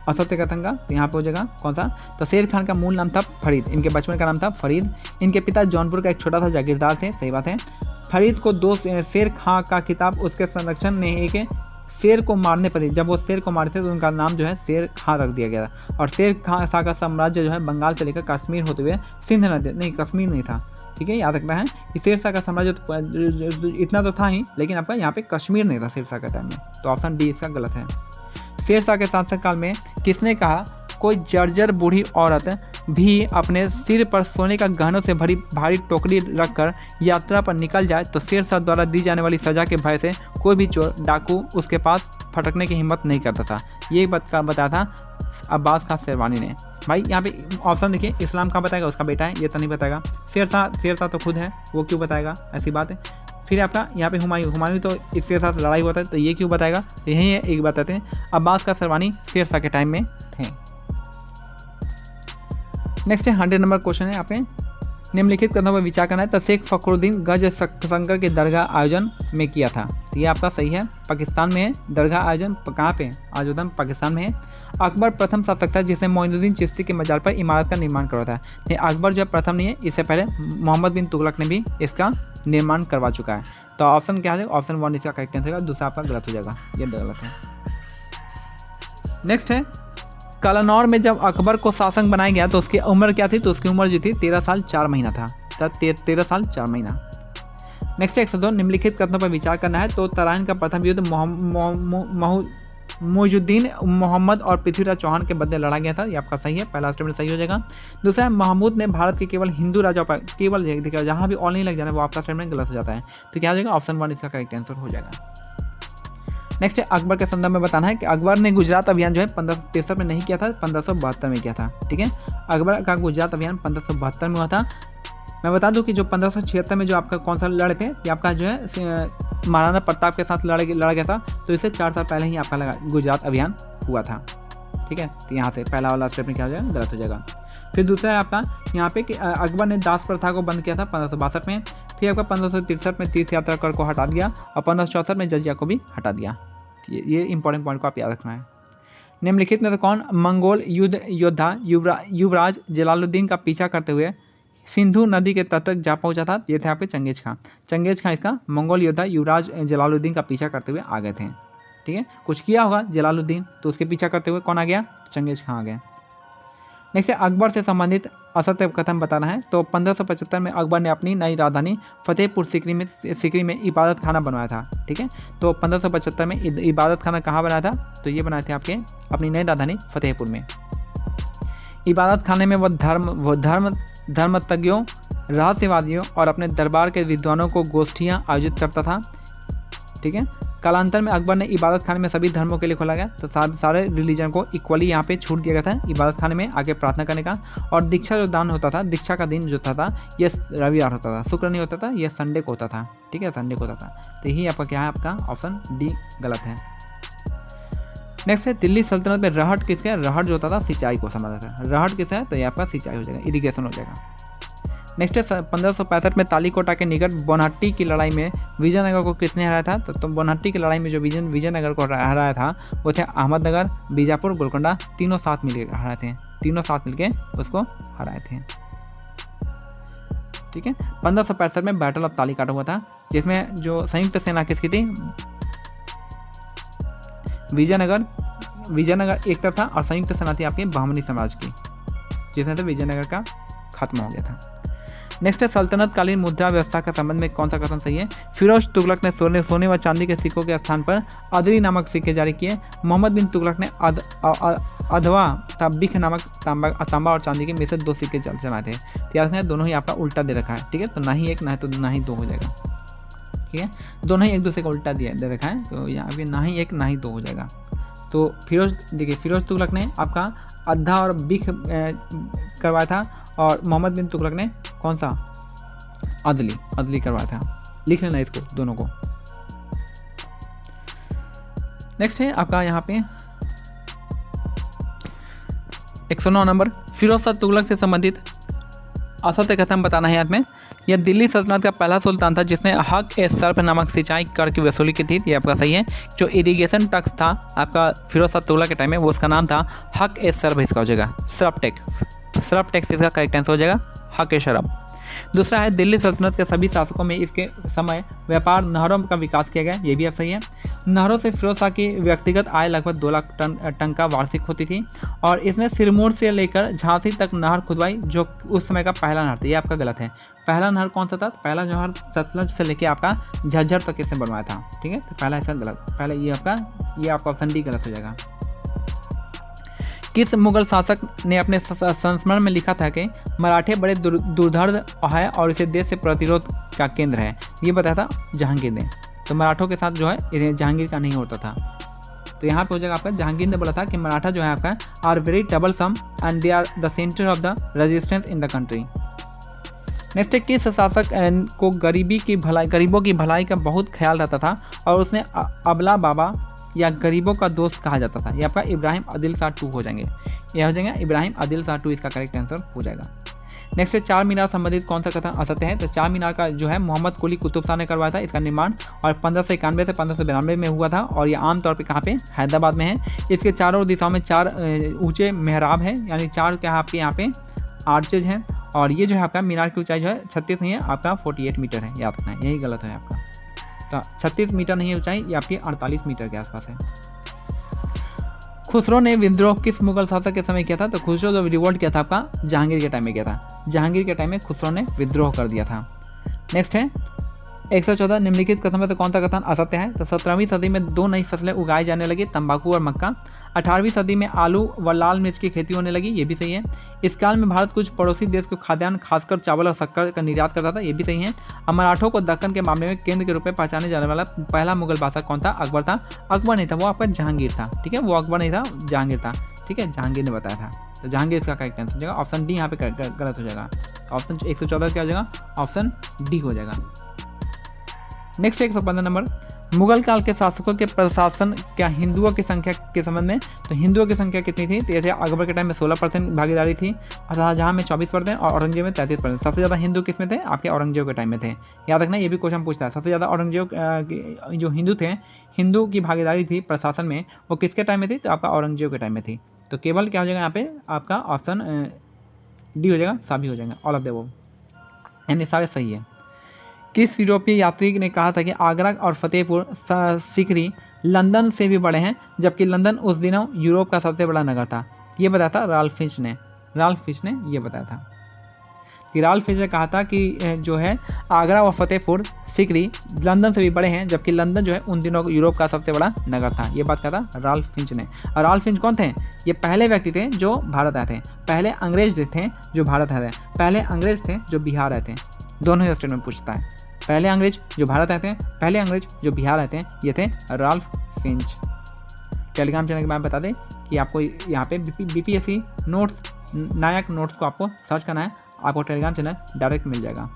असत्य कथन का। तो यहाँ पे हो जाएगा कौन सा। तो शेर खान का मूल नाम था फरीद, इनके बचपन का नाम था फरीद। इनके पिता जौनपुर का एक छोटा सा जागीरदार थे, सही बात है। फरीद को 2 शेर खां का खिताब उसके संरक्षण ने एक शेर को मारने पर, जब वो शेर को मारे थे तो उनका नाम जो है शेर खां रख दिया गया था। और शेर खां शाह का साम्राज्य जो है बंगाल से लेकर कश्मीर होते हुए सिंध नदी, नहीं कश्मीर नहीं था। ठीक है, याद रखना है कि शेर शाह का साम्राज्य इतना तो था ही, लेकिन आपका यहाँ पे कश्मीर नहीं था शेर शाह के टाइम में। तो ऑप्शन डी इसका गलत है। शेर शाह के शासनकाल में किसने कहा कोई जर्जर बूढ़ी औरत भी अपने सिर पर सोने का गहनों से भरी भारी टोकरी रखकर यात्रा पर निकल जाए तो शेर शाह द्वारा दी जाने वाली सजा के भय से कोई भी चोर डाकू उसके पास फटकने की हिम्मत नहीं करता था। ये बताया था अब्बास खां शेरवानी ने। भाई यहाँ पे ऑप्शन देखिए, इस्लाम कहाँ बताएगा, उसका बेटा है, ये तो नहीं बताएगा। शेर शाह तो खुद है, वो क्यों बताएगा, ऐसी बात है। फिर आपका यहाँ पे हुमायूं तो इसके साथ लड़ाई हुआ था, तो ये क्यों बताएगा। तो यही है, एक बताते हैं अब्बास खां शेरवानी शेर शाह के टाइम में थे। नेक्स्ट है 100 नंबर क्वेश्चन है। यहाँ पे निम्नलिखित कथनों पर विचार करना है। तो शेख फखरुद्दीन गज शंकर के दरगाह आयोजन में किया था। तो ये आपका सही है, पाकिस्तान में है। दरगाह आयोजन कहाँ पे, आयोजन पाकिस्तान में है। अकबर प्रथम शासक था जिसने मोइनुद्दीन चिश्ती के मजार पर इमारत का निर्माण करवाया था। नहीं, अकबर जो प्रथम नहीं है, इससे पहले मोहम्मद बिन तुगलक ने भी इसका निर्माण करवा चुका है। तो ऑप्शन क्या है, ऑप्शन 1 इसका करेक्ट आंसर होगा, दूसरा आपका गलत हो जाएगा, ये गलत है। नेक्स्ट है कलानौर में जब अकबर को शासक बनाया गया तो उसकी उम्र क्या थी। तो उसकी उम्र जो थी 13 साल 4 महीना था। 13 साल 4 महीना। नेक्स्ट 102 निम्नलिखित कथनों पर विचार करना है। तो तराइन का प्रथम युद्ध मुइजुद्दीन मोहम्मद और पृथ्वीराज चौहान के बदले लड़ा गया था। ये आपका सही है, पहला स्टेटमेंट सही हो जाएगा। दूसरा, महमूद ने भारत के केवल हिंदू राजाओं पर केवल देखिए जहाँ भी ऑल नहीं लग जाना वो आपका स्टेटमेंट गलत हो जाता है। तो क्या हो जाएगा, ऑप्शन 1 इसका करेक्ट आंसर हो जाएगा। नेक्स्ट है अकबर के संदर्भ में बताना है कि अकबर ने गुजरात अभियान जो है 1563 में नहीं किया था, 1572 में किया था। ठीक है, अकबर का गुजरात अभियान 1572 में हुआ था। मैं बता दूं कि जो 1576 में जो आपका कौन सा लड़े थे, ये आपका जो है महाराणा प्रताप के साथ लड़ा गया था। तो इससे 4 साल पहले ही आपका गुजरात अभियान हुआ था। ठीक है, तो यहाँ से पहला वाला स्टेप में क्या हो जाएगा, गलत हो जाएगा। फिर दूसरा है आपका यहाँ पे कि अकबर ने दास प्रथा को बंद किया था 1562 में। फिर आपका 1563 में तीर्थ यात्रा कर को हटा दिया और 1564 में जजिया को भी हटा दिया। ये इंपॉर्टेंट पॉइंट को आप याद रखना है। निम्नलिखित में से कौन मंगोल योद्धा युवराज जलालुद्दीन का पीछा करते हुए सिंधु नदी के तट तक जा पहुंचा था। ये थे यहाँ पे चंगेज खां। चंगेज खां इसका मंगोल योद्धा युवराज जलालुद्दीन का पीछा करते हुए आ गए थे। ठीक है, कुछ किया होगा जलालुद्दीन, तो उसके पीछा करते हुए कौन आ गया, चंगेज खां आ गए। नेक्स्ट है अकबर से संबंधित असत्य कथन बताना है। तो 1575 में अकबर ने अपनी नई राजधानी फतेहपुर सीकरी में इबादत खाना बनवाया था। ठीक है, तो 1575 में इबादत खाना कहाँ बनाया था? तो ये बनाए थे आपके अपनी नई राजधानी फतेहपुर में। इबादत खाने में वह धर्मज्ञों, रहस्यवादियों और अपने दरबार के विद्वानों को गोष्ठियाँ आयोजित करता था। ठीक है, कालांतर में अकबर ने इबादत खाने में सभी धर्मों के लिए खोला गया। तो सारे रिलीजन को इक्वली यहाँ पे छूट दिया गया था इबादत खाने में आगे प्रार्थना करने का। और दीक्षा जो दान होता था, दीक्षा का दिन जो था ये रविवार होता था, शुक्र नहीं होता था, ये संडे को होता था। ठीक है, संडे को होता था। तो यही आपका क्या है? आपका ऑप्शन डी गलत है। नेक्स्ट है दिल्ली सल्तनत में रहट किसका है? रहट जो होता था सिंचाई को समझता था। रहट किसका है? तो ये आपका सिंचाई हो जाएगा, इरिगेशन हो जाएगा। नेक्स्ट है 1565 में तालीकोटा के निकट बोनहट्टी की लड़ाई में विजयनगर को किसने हराया था? तो बोनहट्टी की लड़ाई में जो विजयनगर को हराया था वो थे अहमदनगर, बीजापुर, गोलकोंडा, तीनों साथ मिलकर हराए थे। तीनों साथ मिलकर उसको हराए थे। ठीक है, 1565 में बैटल ऑफ तालीकोटा हुआ था, जिसमें जो संयुक्त सेना किसकी थी? विजयनगर एक तरफ था और संयुक्त सेना थी आपके बहमनी साम्राज्य की, जिसमें से विजयनगर का खत्म हो गया था। नेक्स्ट है सल्तनत कालीन मुद्रा व्यवस्था का संबंध में कौन सा कथन सही है? फिरोज तुगलक ने सोने व चांदी के सिक्कों के स्थान पर अदरी नामक सिक्के जारी किए। मोहम्मद बिन तुगलक ने अधवा बिख नामक तांबा और चांदी के में से 2 सिक्के चलाए थे। तो याद रखना दोनों ही आपका उल्टा दे रखा है। ठीक है, तो ना ही एक ना ही 2 हो जाएगा। ठीक है, दोनों ही एक दूसरे का उल्टा दे रखा है, तो यहाँ पे ना ही 1 ना ही 2 हो जाएगा। तो फिरोज तुगलक ने आपका अद्धा और बिख करवाया था और मोहम्मद बिन तुगलक ने कौन सा? अदली करवाया था। लिख लेना इसको दोनों को। नेक्स्ट है आपका यहाँ पे 109 नंबर, फिरोज शाह तुगलक से संबंधित असत्य कथन बताना है। याद में यह दिल्ली सल्तनत का पहला सुल्तान था जिसने हक ए सर्फ नामक सिंचाई कर की वसूली की थी। ये आपका सही है। जो इरिगेशन टैक्स था आपका फिरोज शाह तुगलक के टाइम में, वो उसका नाम था हक ए सर्फ, इसका हो जाएगा सर्फ टैक्स इसका करेक्ट आंसर हो जाएगा, हक ए शरब। दूसरा है दिल्ली सल्तनत के सभी शासकों में इसके समय व्यापार नहरों का विकास किया गया। ये भी अब सही है। नहरों से फिरोज शाह की व्यक्तिगत आय लगभग 2 लाख टन का वार्षिक होती थी और इसने सिरमौर से लेकर झांसी तक नहर खुदवाई, जो उस समय का पहला नहर था। ये आपका गलत है। पहला नहर कौन सा था? पहला नहर सतलज से लेकर आपका झज्जर तक इसने बनवाया था। ठीक है, तो पहला आंसर गलत। पहले ये आपका ऑप्शन डी गलत हो जाएगा। किस मुगल शासक ने अपने संस्मरण में लिखा था कि मराठे बड़े दुर्धर्ष है और इसे देश से प्रतिरोध का केंद्र है? ये बताया था जहांगीर ने। तो मराठों के साथ जो है इन्हें जहांगीर का नहीं होता था। तो यहाँ पे हो जाएगा आपका, जहांगीर ने बोला था कि मराठा जो है आपका are very troublesome and they are the centre of the resistance in the country. Next है किस शासक को गरीबों की भलाई का बहुत ख्याल रहता था और उसने अबला बाबा या गरीबों का दोस्त कहा जाता था? ये आपका इब्राहिम आदिल शाह 2 हो जाएंगे। यह हो जाएगा इब्राहिम आदिल शाह 2, इसका करेक्ट आंसर हो जाएगा। नेक्स्ट है 4 मीनार संबंधित कौन सा कथन असत्य है? तो 4 मीनार का जो है मोहम्मद कुली कुतुब शाह ने करवाया था इसका निर्माण, और 1591 से 1592 में हुआ था और ये आमतौर पे कहाँ पे? हैदराबाद में है। इसके चारों दिशाओं में 4 ऊंचे मेहराब है, यानी 4 क्या है आपके यहाँ पे आर्चेज हैं। और ये जो है आपका मीनार की ऊंचाई जो है 36 नहीं है, आपका 48 मीटर है। याद रखना है, यही गलत है आपका। तो 36 मीटर नहीं है ऊंचाई, ये आपकी 48 मीटर के आसपास है। खुसरो ने विद्रोह किस मुगल शासक के समय किया था? तो खुसरो जो रिवोल्ट किया था आपका जहांगीर के टाइम में किया था। जहांगीर के टाइम में खुसरो ने विद्रोह कर दिया था। नेक्स्ट है 114, निम्नलिखित कथन में तो कौन सा कथन असत्य है? तो 17वीं सदी में 2 नई फसलें उगाई जाने लगी, तंबाकू और मक्का। 18वीं सदी में आलू व लाल मिर्च की खेती होने लगी। ये भी सही है। इस काल में भारत कुछ पड़ोसी देश को खाद्यान्न खासकर चावल और शक्कर का निर्यात करता था। ये भी सही है। मराठों को दक्कन के मामले में केंद्र के रूप में पहचाने जाने वाला पहला मुगल बादशाह कौन था? अकबर था। अकबर नहीं था, वो आपका जहांगीर था। ठीक है, वो अकबर नहीं था, जहांगीर था। ठीक है, जहांगीर ने बताया था। तो जहांगीर इसका करेक्ट आंसर हो जाएगा। ऑप्शन डी यहाँ पे गलत हो जाएगा। ऑप्शन 114 क्या हो जाएगा? ऑप्शन डी हो जाएगा। नेक्स्ट 115 नंबर, मुगल काल के शासकों के प्रशासन क्या हिंदुओं की संख्या के संबंध में? तो हिंदुओं की संख्या कितनी थी? तो जैसे अकबर के टाइम में 16% भागीदारी थी, शाहजहां में 24% और औरंगजेब में 33%। सबसे ज़्यादा हिंदू किस में थे? आपके औरंगजेब के टाइम में थे। याद रखना, ये भी क्वेश्चन पूछता है। सबसे ज़्यादा औरंगजेब जो हिंदू थे, हिंदू की भागीदारी थी प्रशासन में, वो किसके टाइम में थी? तो आपका औरंगजेब के टाइम में थी। तो केवल क्या हो जाएगा यहाँ पे? आपका ऑप्शन डी हो जाएगा, सभी हो जाएगा, ऑल ऑफ द अबव, यानी सारे सही है। किस यूरोपीय यात्री ने कहा था कि आगरा और फतेहपुर सीकरी लंदन से भी बड़े हैं, जबकि लंदन उस दिनों यूरोप का सबसे बड़ा नगर था? ये बताया था राल्फ फिंच ने। राल्फ फिच ने ये बताया था कि राल्फ फिच ने कहा था कि जो है आगरा व फतेहपुर सीकरी लंदन से भी बड़े हैं, जबकि लंदन जो है उन दिनों यूरोप का सबसे बड़ा नगर था। ये बात कहा था राल्फ फिंच ने। और राल्फ फिंच कौन थे? ये पहले व्यक्ति थे जो भारत आए थे, पहले अंग्रेज थे जो भारत आए थे, पहले अंग्रेज थे जो बिहार आए थे। दोनों ही स्टेटमेंट पूछता है, पहले अंग्रेज जो भारत आए थे, पहले अंग्रेज जो बिहार आए थे, ये थे राल्फ फिंच। टेलीग्राम चैनल के बारे में बता दें कि आपको यहाँ पे BPSC नोट्स, नायक नोट्स को आपको सर्च करना है, आपको टेलीग्राम चैनल डायरेक्ट मिल जाएगा।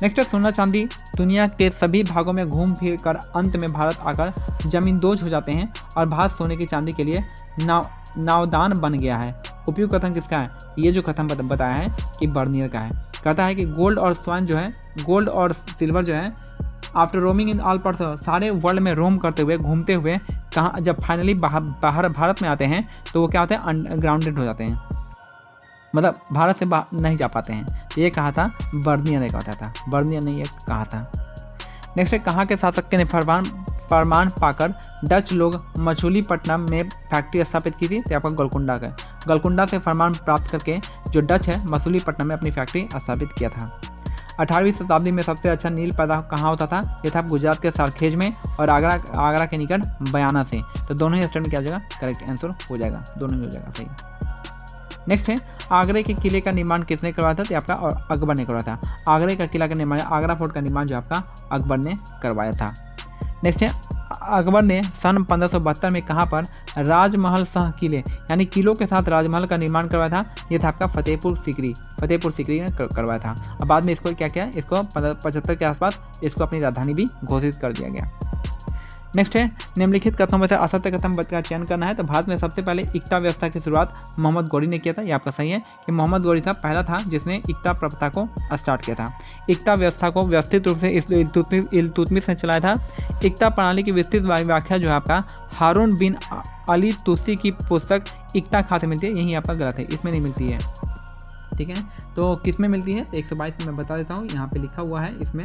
नेक्स्ट है सोना चांदी दुनिया के सभी भागों में घूम फिर कर अंत में भारत आकर जमींदोज हो जाते हैं और भारत सोने की चांदी के लिए नावदान बन गया है। उपयुक्त कथन किसका है? ये जो कथन बताया है कि बर्नियर का है। कहता है कि गोल्ड और स्वान जो है, गोल्ड और सिल्वर जो है after roaming in all parts, सारे वर्ल्ड में रोम करते हुए, घूमते हुए कहाँ जब फाइनली बाहर भारत में आते हैं तो वो क्या होते हैं? अनग्राउंडेड हो जाते हैं, मतलब भारत से बाहर नहीं जा पाते हैं। ये कहा था बर्नियर ने कहा था, बर्नियर ने ये कहा था। नेक्स्ट है कहाँ के शासक ने फरमान पाकर डच लोग मछलीपट्टनम में फैक्ट्री स्थापित की थी? तो आपका गोलकुंडा से फरमान प्राप्त करके जो डच है मछलीपट्टनम में अपनी फैक्ट्री स्थापित किया था। 18वीं शताब्दी में सबसे अच्छा नील पैदा कहाँ होता था? ये था गुजरात के सारखेज में और आगरा के निकट बयाना से। तो दोनों ही स्टेटमेंट क्या हो जाएगा? करेक्ट आंसर हो जाएगा, दोनों ही हो जाएगा सही। नेक्स्ट है आगरे के किले का निर्माण किसने करवाया था? तो आपका और अकबर ने करवाया था। आगरे का किला का निर्माण, आगरा फोर्ट का निर्माण जो आपका अकबर ने करवाया था। नेक्स्ट है अकबर ने सन 1572 में कहाँ पर राजमहल सह किले यानी किलों के साथ राजमहल का निर्माण करवाया था? ये था आपका फतेहपुर सीकरी ने करवाया था। अब बाद में इसको क्या किया? इसको 75 के आसपास इसको अपनी राजधानी भी घोषित कर दिया गया। नेक्स्ट है निम्नलिखित कथनों में से असत्य कथन का चयन करना है। तो भारत में सबसे पहले इक्ता व्यवस्था की शुरुआत मोहम्मद गौरी ने किया था। ये आपका सही है कि मोहम्मद गौरी था पहला था जिसने इक्ता प्रथा को स्टार्ट किया था। इक्ता व्यवस्था को व्यवस्थित रूप से इल्तुतमिश ने चलाया था। इक्ता प्रणाली की विस्तृत व्याख्या जो है आपका हारून बिन अली तुसी की पुस्तक इक्ता खाते मिलती है। यही आपका गलत है, इसमें नहीं मिलती है, ठीक है। तो किस में मिलती है? 122 में बता देता हूँ, यहाँ पे लिखा हुआ है इसमें,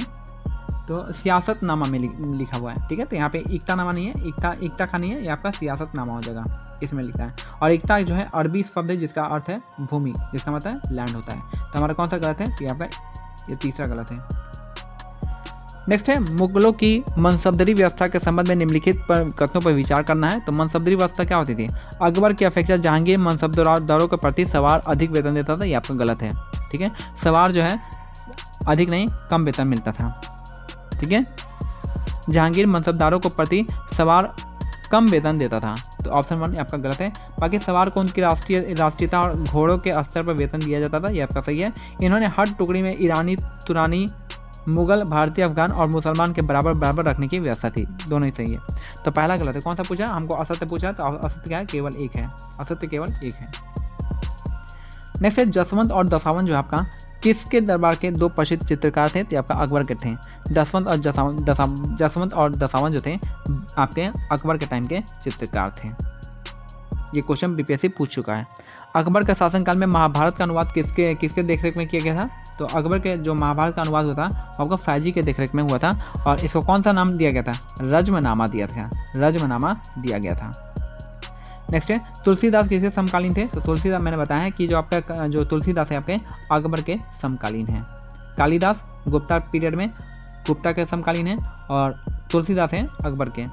तो सियासतनामा में लिखा हुआ है, ठीक है। तो यहाँ पे इक्ता नामा नहीं है, इक्ता का नहीं है, ये आपका सियासतनामा हो जाएगा, इसमें लिखा है। और इक्ता जो है अरबी शब्द है जिसका अर्थ है भूमि, जिसका मतलब है लैंड होता है। तो हमारा कौन सा गलत है? तो आपका ये तीसरा गलत है। नेक्स्ट है मुगलों की मनसबदरी व्यवस्था के संबंध में निम्नलिखित कथनों पर विचार करना है। तो मनसबदरी व्यवस्था क्या होती थी? अकबर की अपेक्षा जहांगीर मनसबदारों के प्रति सवार अधिक वेतन देता था। ये आपका गलत है, ठीक है। सवार जो है अधिक नहीं, कम वेतन मिलता था, ठीक है। जहांगीर मनसबदारों को प्रति सवार कम वेतन देता था। तो ऑप्शन 1 आपका गलत है। बाकी सवार को उनकी राष्ट्रीयता और घोड़ों के स्तर पर वेतन दिया जाता था। ये आपका सही है। इन्होंने हर टुकड़ी में ईरानी, तुरानी, मुगल, भारतीय, अफगान और मुसलमान के बराबर रखने की व्यवस्था थी। दोनों ही सही है। तो पहला गलत है। कौन सा पूछा? हमको असत्य पूछा, तो असत्य क्या है? केवल एक है, असत्य केवल एक है। नेक्स्ट है जसवंत और दसावन जो आपका किसके दरबार के दो प्रसिद्ध चित्रकार थे? तो आपका अकबर के थे। जसवंत और दसावन जो थे आपके अकबर के टाइम के चित्रकार थे। ये क्वेश्चन BPSC पूछ चुका है। अकबर के शासनकाल में महाभारत का अनुवाद किसके देखरेख में किया गया था? तो अकबर के जो महाभारत का अनुवाद हुआ था वो आपका फैजी के देखरेख में हुआ था। और इसको कौन सा नाम दिया गया था? रज्मनामा दिया गया था। नेक्स्ट है तुलसीदास किसके समकालीन थे? तो तुलसीदास मैंने बताया है कि जो आपका जो तुलसीदास है आपके अकबर के समकालीन है। कालिदास गुप्ता पीरियड में गुप्ता के समकालीन है और तुलसीदास है अकबर के।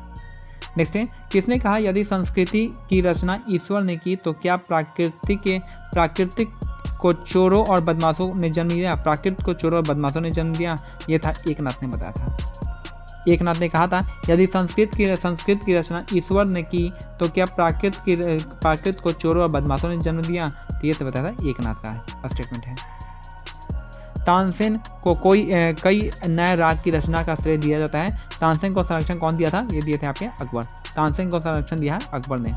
नेक्स्ट है किसने कहा यदि संस्कृति की रचना ईश्वर ने की तो क्या प्राकृतिक को चोरों और बदमाशों ने जन्म दिया? प्राकृत को चोरों और बदमाशों ने जन्म दिया। ये था एकनाथ ने बताया था। एकनाथ ने कहा था यदि संस्कृत की रचना ईश्वर ने की तो क्या प्राकृत को चोरों और बदमाशों ने जन्म दिया? तो ये तो बताया था एकनाथ का स्टेटमेंट है। तानसेन को कई नए राग की रचना का श्रेय दिया जाता है। तानसेन को संरक्षण कौन दिया था? ये दिए थे आपके अकबर। तानसेन को संरक्षण दिया है अकबर ने।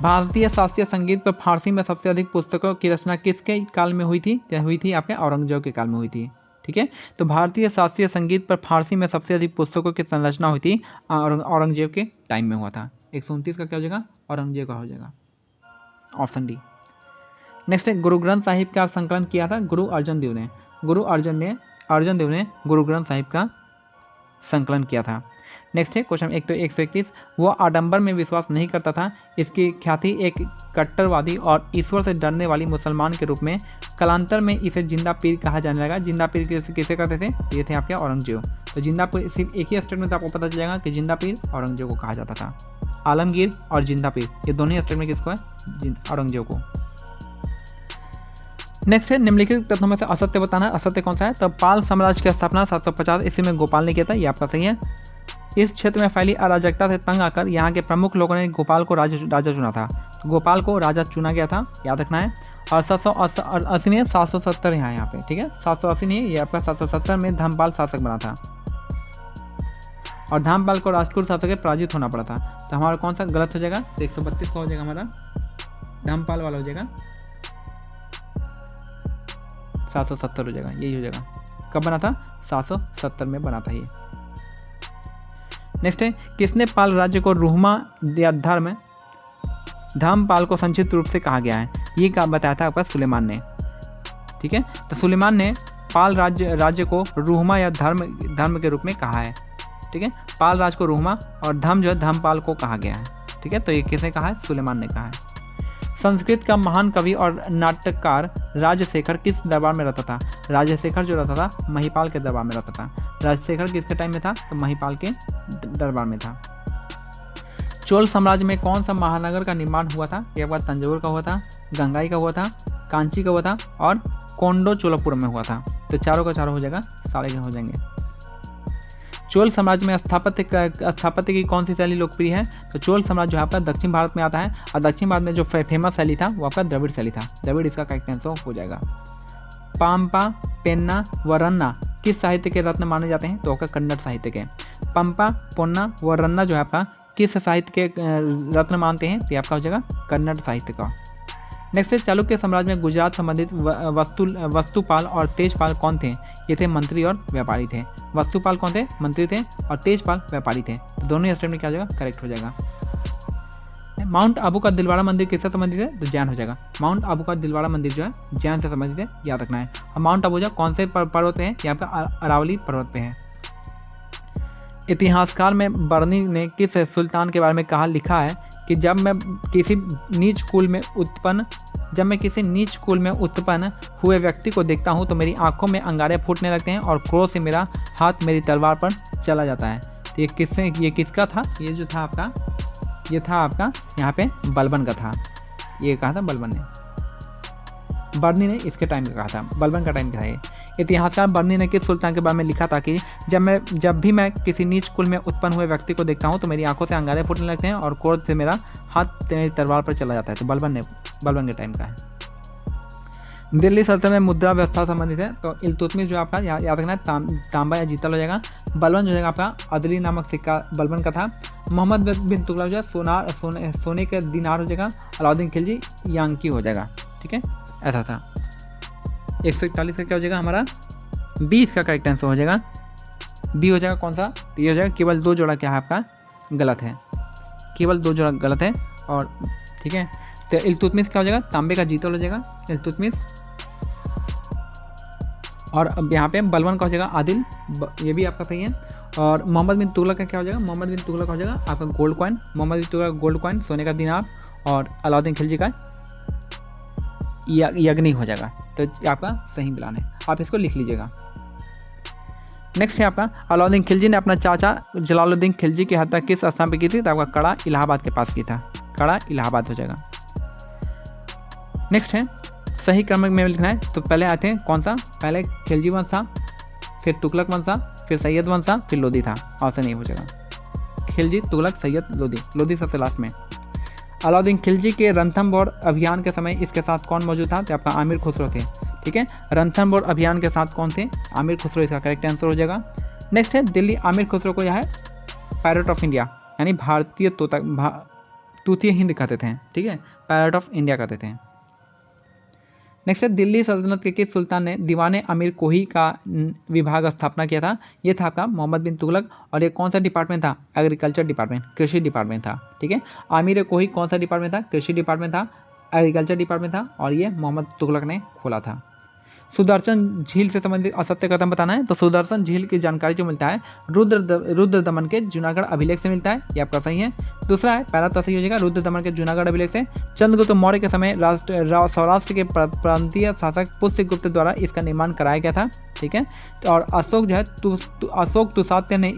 भारतीय शास्त्रीय संगीत पर फारसी में सबसे अधिक पुस्तकों की रचना किसके काल में हुई थी? हुई थी आपके औरंगजेब के काल में हुई थी, ठीक है। तो भारतीय शास्त्रीय संगीत पर फारसी में सबसे अधिक पुस्तकों की संरचना हुई थी औरंगजेब के टाइम में हुआ था। 129 का क्या हो जाएगा? औरंगजेब का हो जाएगा, ऑप्शन डी। नेक्स्ट है गुरु ग्रंथ साहिब का संकलन किया था गुरु अर्जन देव ने। अर्जन देव ने गुरु ग्रंथ साहिब का संकलन किया था। नेक्स्ट है क्वेश्चन 121, वह आडंबर में विश्वास नहीं करता था। इसकी ख्याति एक कट्टरवादी और ईश्वर से डरने वाली मुसलमान के रूप में। कालांतर में इसे जिंदा पीर कहा जाने लगा। जिंदा पीर किसे कहते थे? ये थे आपके औरंगजेब। तो जिंदा पीर सिर्फ एक ही स्टेटमेंट आपको पता चल जाएगा कि जिंदा पीर औरंगजेब को कहा जाता था। आलमगीर और जिंदा पीर ये दोनों ही स्टेटमेंट किसको है? औरंगजेब को। नेक्स्ट है निम्नलिखित तथ्यों में से असत्य बताना। असत्य कौन सा है? तो पाल साम्राज्य की स्थापना 750 ईस्वी में गोपाल ने किया था। ये आपका सही है। इस क्षेत्र में फैली अराजकता से तंग आकर यहाँ के प्रमुख लोगों ने गोपाल को राजा चुना था। तो गोपाल को राजा चुना गया था, याद रखना है। और 780 नहीं 770 यहाँ पे, ठीक है। 780 नहीं, ये आपका 770 में धर्मपाल शासक बना था और धर्मपाल को राष्ट्रकूट शासक से पराजित होना पड़ा था। तो हमारा कौन सा गलत हो जाएगा? तो 132 का हो जाएगा हमारा, धर्मपाल वाला हो जाएगा, 770 हो जाएगा, यही हो जाएगा। कब बना था? 770 में बना था ये। नेक्स्ट है किसने पाल राज्य को रुहमा या धर्मपाल को संक्षिप्त रूप से कहा गया है? ये क्या बताया था आपका? सुलेमान ने, ठीक है। तो सुलेमान ने पाल राज्य को रुहमा या धर्म के रूप में कहा है, ठीक है। पाल राज को रुहमा और धर्म जो है धर्मपाल को कहा गया है, ठीक है। तो ये किसने कहा है? सुलेमान ने कहा है। संस्कृत का महान कवि और नाटककार राजशेखर किस दरबार में रहता था? राजशेखर जो रहता था महिपाल के दरबार में रहता था। राजशेखर किसके टाइम में था? तो महिपाल के दरबार में था। चोल साम्राज्य में कौन सा महानगर का निर्माण हुआ था? ये आपका तंजौर का हुआ था, गंगाई का हुआ था, कांची का हुआ था और कोंडो चोलापुरम में हुआ था। तो चारों का चारों हो जाएगा, सारे हो जाएंगे। चोल साम्राज्य में स्थापत्य की कौन सी शैली लोकप्रिय है? तो चोल साम्राज्य जो है आपका दक्षिण भारत में आता है और दक्षिण भारत में जो फेमस शैली था वो आपका द्रविड़ शैली था। द्रविड़ इसका करेक्ट आंसर हो जाएगा। पाम्पा, पेन्ना व रन्ना किस साहित्य के रत्न माने जाते हैं? तो आपका कन्नड़ साहित्य के। पंपा, पोन्ना व रन्ना जो है आपका किस साहित्य के रत्न मानते हैं? तो आपका हो जाएगा कन्नड़ साहित्य का। नेक्स्ट है चालुक्य साम्राज्य में गुजरात संबंधित वस्तुपाल और तेजपाल कौन थे? ये थे मंत्री और व्यापारी थे। वस्तुपाल कौन थे? मंत्री थे और तेजपाल व्यापारी थे। तो दोनों ही स्टेटमेंट क्या हो जाएगा? करेक्ट हो जाएगा। माउंट आबू का दिलवाड़ा मंदिर किससे संबंधित है? तो जैन हो जाएगा। माउंट आबू का दिलवाड़ा मंदिर जो है जैन से संबंधित है, याद रखना है। और माउंट आबू जो कौन से पर्वत पे है? यहाँ पे अरावली पर्वत पे है। इतिहासकार में बर्नी ने किस सुल्तान के बारे में लिखा है कि जब मैं किसी नीच कुल में उत्पन्न हुए व्यक्ति को देखता हूँ तो मेरी आंखों में अंगारे फूटने लगते हैं और क्रोध से मेरा हाथ मेरी तलवार पर चला जाता है। तो ये किसका था? ये जो था आपका, ये था आपका यहाँ पे बलबन का था। ये कहा था बलबन ने, बर्नी ने इसके टाइम का कहा था। बलबन का टाइम का है। इतिहासकार बर्नी ने किस सुल्तान के बारे में लिखा था कि जब भी मैं किसी नीच कुल में उत्पन्न हुए व्यक्ति को देखता हूँ तो मेरी आंखों से अंगारे फूटने लगते हैं और क्रोध से मेरा हाथ मेरी तलवार पर चला जाता है। तो बलबन के टाइम का है। दिल्ली सल्तनत में मुद्रा व्यवस्था संबंधित है। तो इल्तुतमिश जो आपका याद रखना है तांबा या जीतल हो जाएगा। बलबन जो है आपका अदली नामक सिक्का बलबन का था। मोहम्मद बिन तुगलक जो है सोने के दिनार हो जाएगा। अलाउद्दीन खिलजी यांकी हो जाएगा, ठीक है। ऐसा था। 141 का क्या हो जाएगा हमारा? 20 का करेक्ट आंसर हो जाएगा। बी हो जाएगा कौन सा? तो ये हो जाएगा केवल 2 जोड़ा क्या है आपका गलत है, केवल 2 जोड़ा गलत है। और ठीक है, तो इल्तुतमिश क्या हो जाएगा? तांबे का जीतल हो जाएगा इल्तुतमिश। और अब यहाँ पे बलबन का हो जाएगा आदिल, ये भी आपका सही है। और मोहम्मद बिन तुगलक का क्या हो जाएगा? मोहम्मद बिन तुगलक हो जाएगा आपका गोल्ड कॉइन। मोहम्मद बिन तुगलक गोल्ड कॉइन, सोने का दिनार। और अलाउद्दीन खिलजी का यज्ञनी हो जाएगा। तो आपका सही मिलान है, आप इसको लिख लीजिएगा। नेक्स्ट है आपका अलाउद्दीन खिलजी ने अपना चाचा जलालुद्दीन खिलजी की हत्या किस स्थान पर की थी? तो आपका कड़ा इलाहाबाद के पास की था। कड़ा इलाहाबाद हो जाएगा। नेक्स्ट है सही क्रम में लिखना है। तो पहले आते हैं कौन सा? पहले खिलजी वंश था, फिर तुगलक वंश था, फिर सैयद वंश था, फिर लोधी था। ऑप्शन नहीं हो जाएगा। खिलजी, तुगलक, सैयद, लोधी सबसे लास्ट में। अलाउद्दीन खिलजी के रणथंभौर अभियान के समय इसके साथ कौन मौजूद था? तो आपका आमिर खुसरो थे, ठीक है। रणथंभौर अभियान के साथ कौन थे? आमिर खुसरो इसका करेक्ट आंसर हो जाएगा। नेक्स्ट है दिल्ली आमिर खुसरो को यह है पैरट ऑफ इंडिया यानी भारतीय तूतिया हिंद कहते थे, ठीक है। पैरट ऑफ इंडिया कहते थे। नेक्स्ट है दिल्ली सल्तनत के किस सुल्तान ने दीवाने अमीर कोही का विभाग स्थापना किया था? ये था आपका मोहम्मद बिन तुगलक। और ये कौन सा डिपार्टमेंट था? एग्रीकल्चर डिपार्टमेंट, कृषि डिपार्टमेंट था, ठीक है। आमिर कोही कौन सा डिपार्टमेंट था? कृषि डिपार्टमेंट था, एग्रीकल्चर डिपार्टमेंट था। और ये मोहम्मद तुगलक ने खोला था। सुदर्शन झील से संबंधित असत्य कथन बताना है। तो सुदर्शन झील की जानकारी जो मिलता है रुद्र दमन के जूनागढ़ अभिलेख से मिलता है, ये आपका सही है। दूसरा है, पहला तो सही हो जाएगा, रुद्र दमन के जूनागढ़ अभिलेख से। चंद्रगुप्त मौर्य के समय सौराष्ट्र के प्रांतीय शासक पुष्यगुप्त द्वारा इसका निर्माण कराया गया था, ठीक है। और अशोक जो है अशोक तुसात्य ने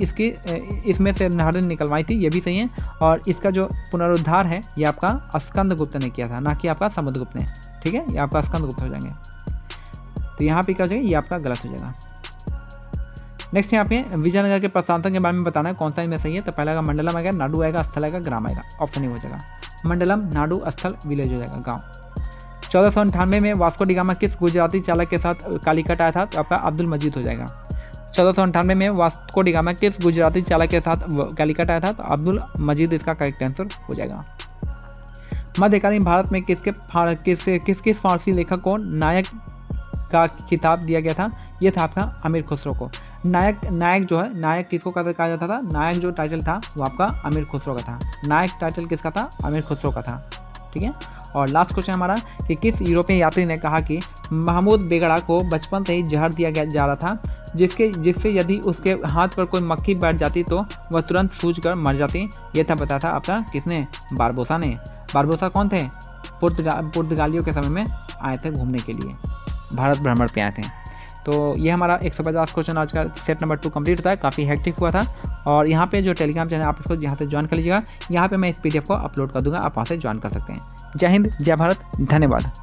इसमें से नहरें निकलवाई थी, ये भी सही है। और इसका जो पुनरुद्धार है ये आपका स्कंदगुप्त ने किया था, ना कि आपका समुद्रगुप्त ने, ठीक है। ये आपका स्कंदगुप्त हो जाएंगे। तो यहाँ पे क्या हो जाएगा, ये आपका गलत हो जाएगा। नेक्स्ट यहाँ पे विजयनगर के प्रशासन के बारे में बताना है, कौन सा इनमें सही है। तो पहला का मंडलम आएगा, नाडू आएगा, स्थल आएगा, ग्राम आएगा। ऑप्शन ही हो जाएगा मंडलम, नाडू, स्थल, विलेज हो जाएगा, गाँव। 1498 में वास्को डी गामा किस गुजराती चालक के साथ कालीकट आया था। तो आपका अब्दुल मजीद हो जाएगा। 1498 में वास्को डी गामा किस गुजराती चालक के साथ कालीकट आया था। तो अब्दुल मजीद इसका करेक्ट आंसर हो जाएगा। मध्यकालीन भारत में किस फारसी लेखक को नायक का खिताब दिया गया था। ये था आपका अमीर खुसरो को। नायक जो है, नायक किसको कहा जाता था। नायक जो टाइटल था वो आपका अमीर खुसरो का था। नायक टाइटल किसका था, अमीर खुसरो का था, ठीक है। और लास्ट क्वेश्चन हमारा कि किस यूरोपीय यात्री ने कहा कि महमूद बेगड़ा को बचपन से ही जहर दिया जा रहा था, जिससे यदि उसके हाथ पर कोई मक्खी बैठ जाती तो वह तुरंत सूझकर मर जाती। ये था बताया था आपका किसने, बारबोसा ने। बारबोसा कौन थे, पुर्तगालियों के समय में आए थे घूमने के लिए, भारत भ्रमण पे आए थे। तो ये हमारा 150 क्वेश्चन आज का सेट नंबर 2 कंप्लीट होता है। काफ़ी हेक्टिक हुआ था। और यहाँ पे जो टेलीग्राम चैनल आप इसको यहाँ से ज्वाइन कर लीजिएगा। यहाँ पे मैं इस PDF को अपलोड कर दूंगा, आप वहाँ से ज्वाइन कर सकते हैं। जय हिंद, जय भारत, धन्यवाद।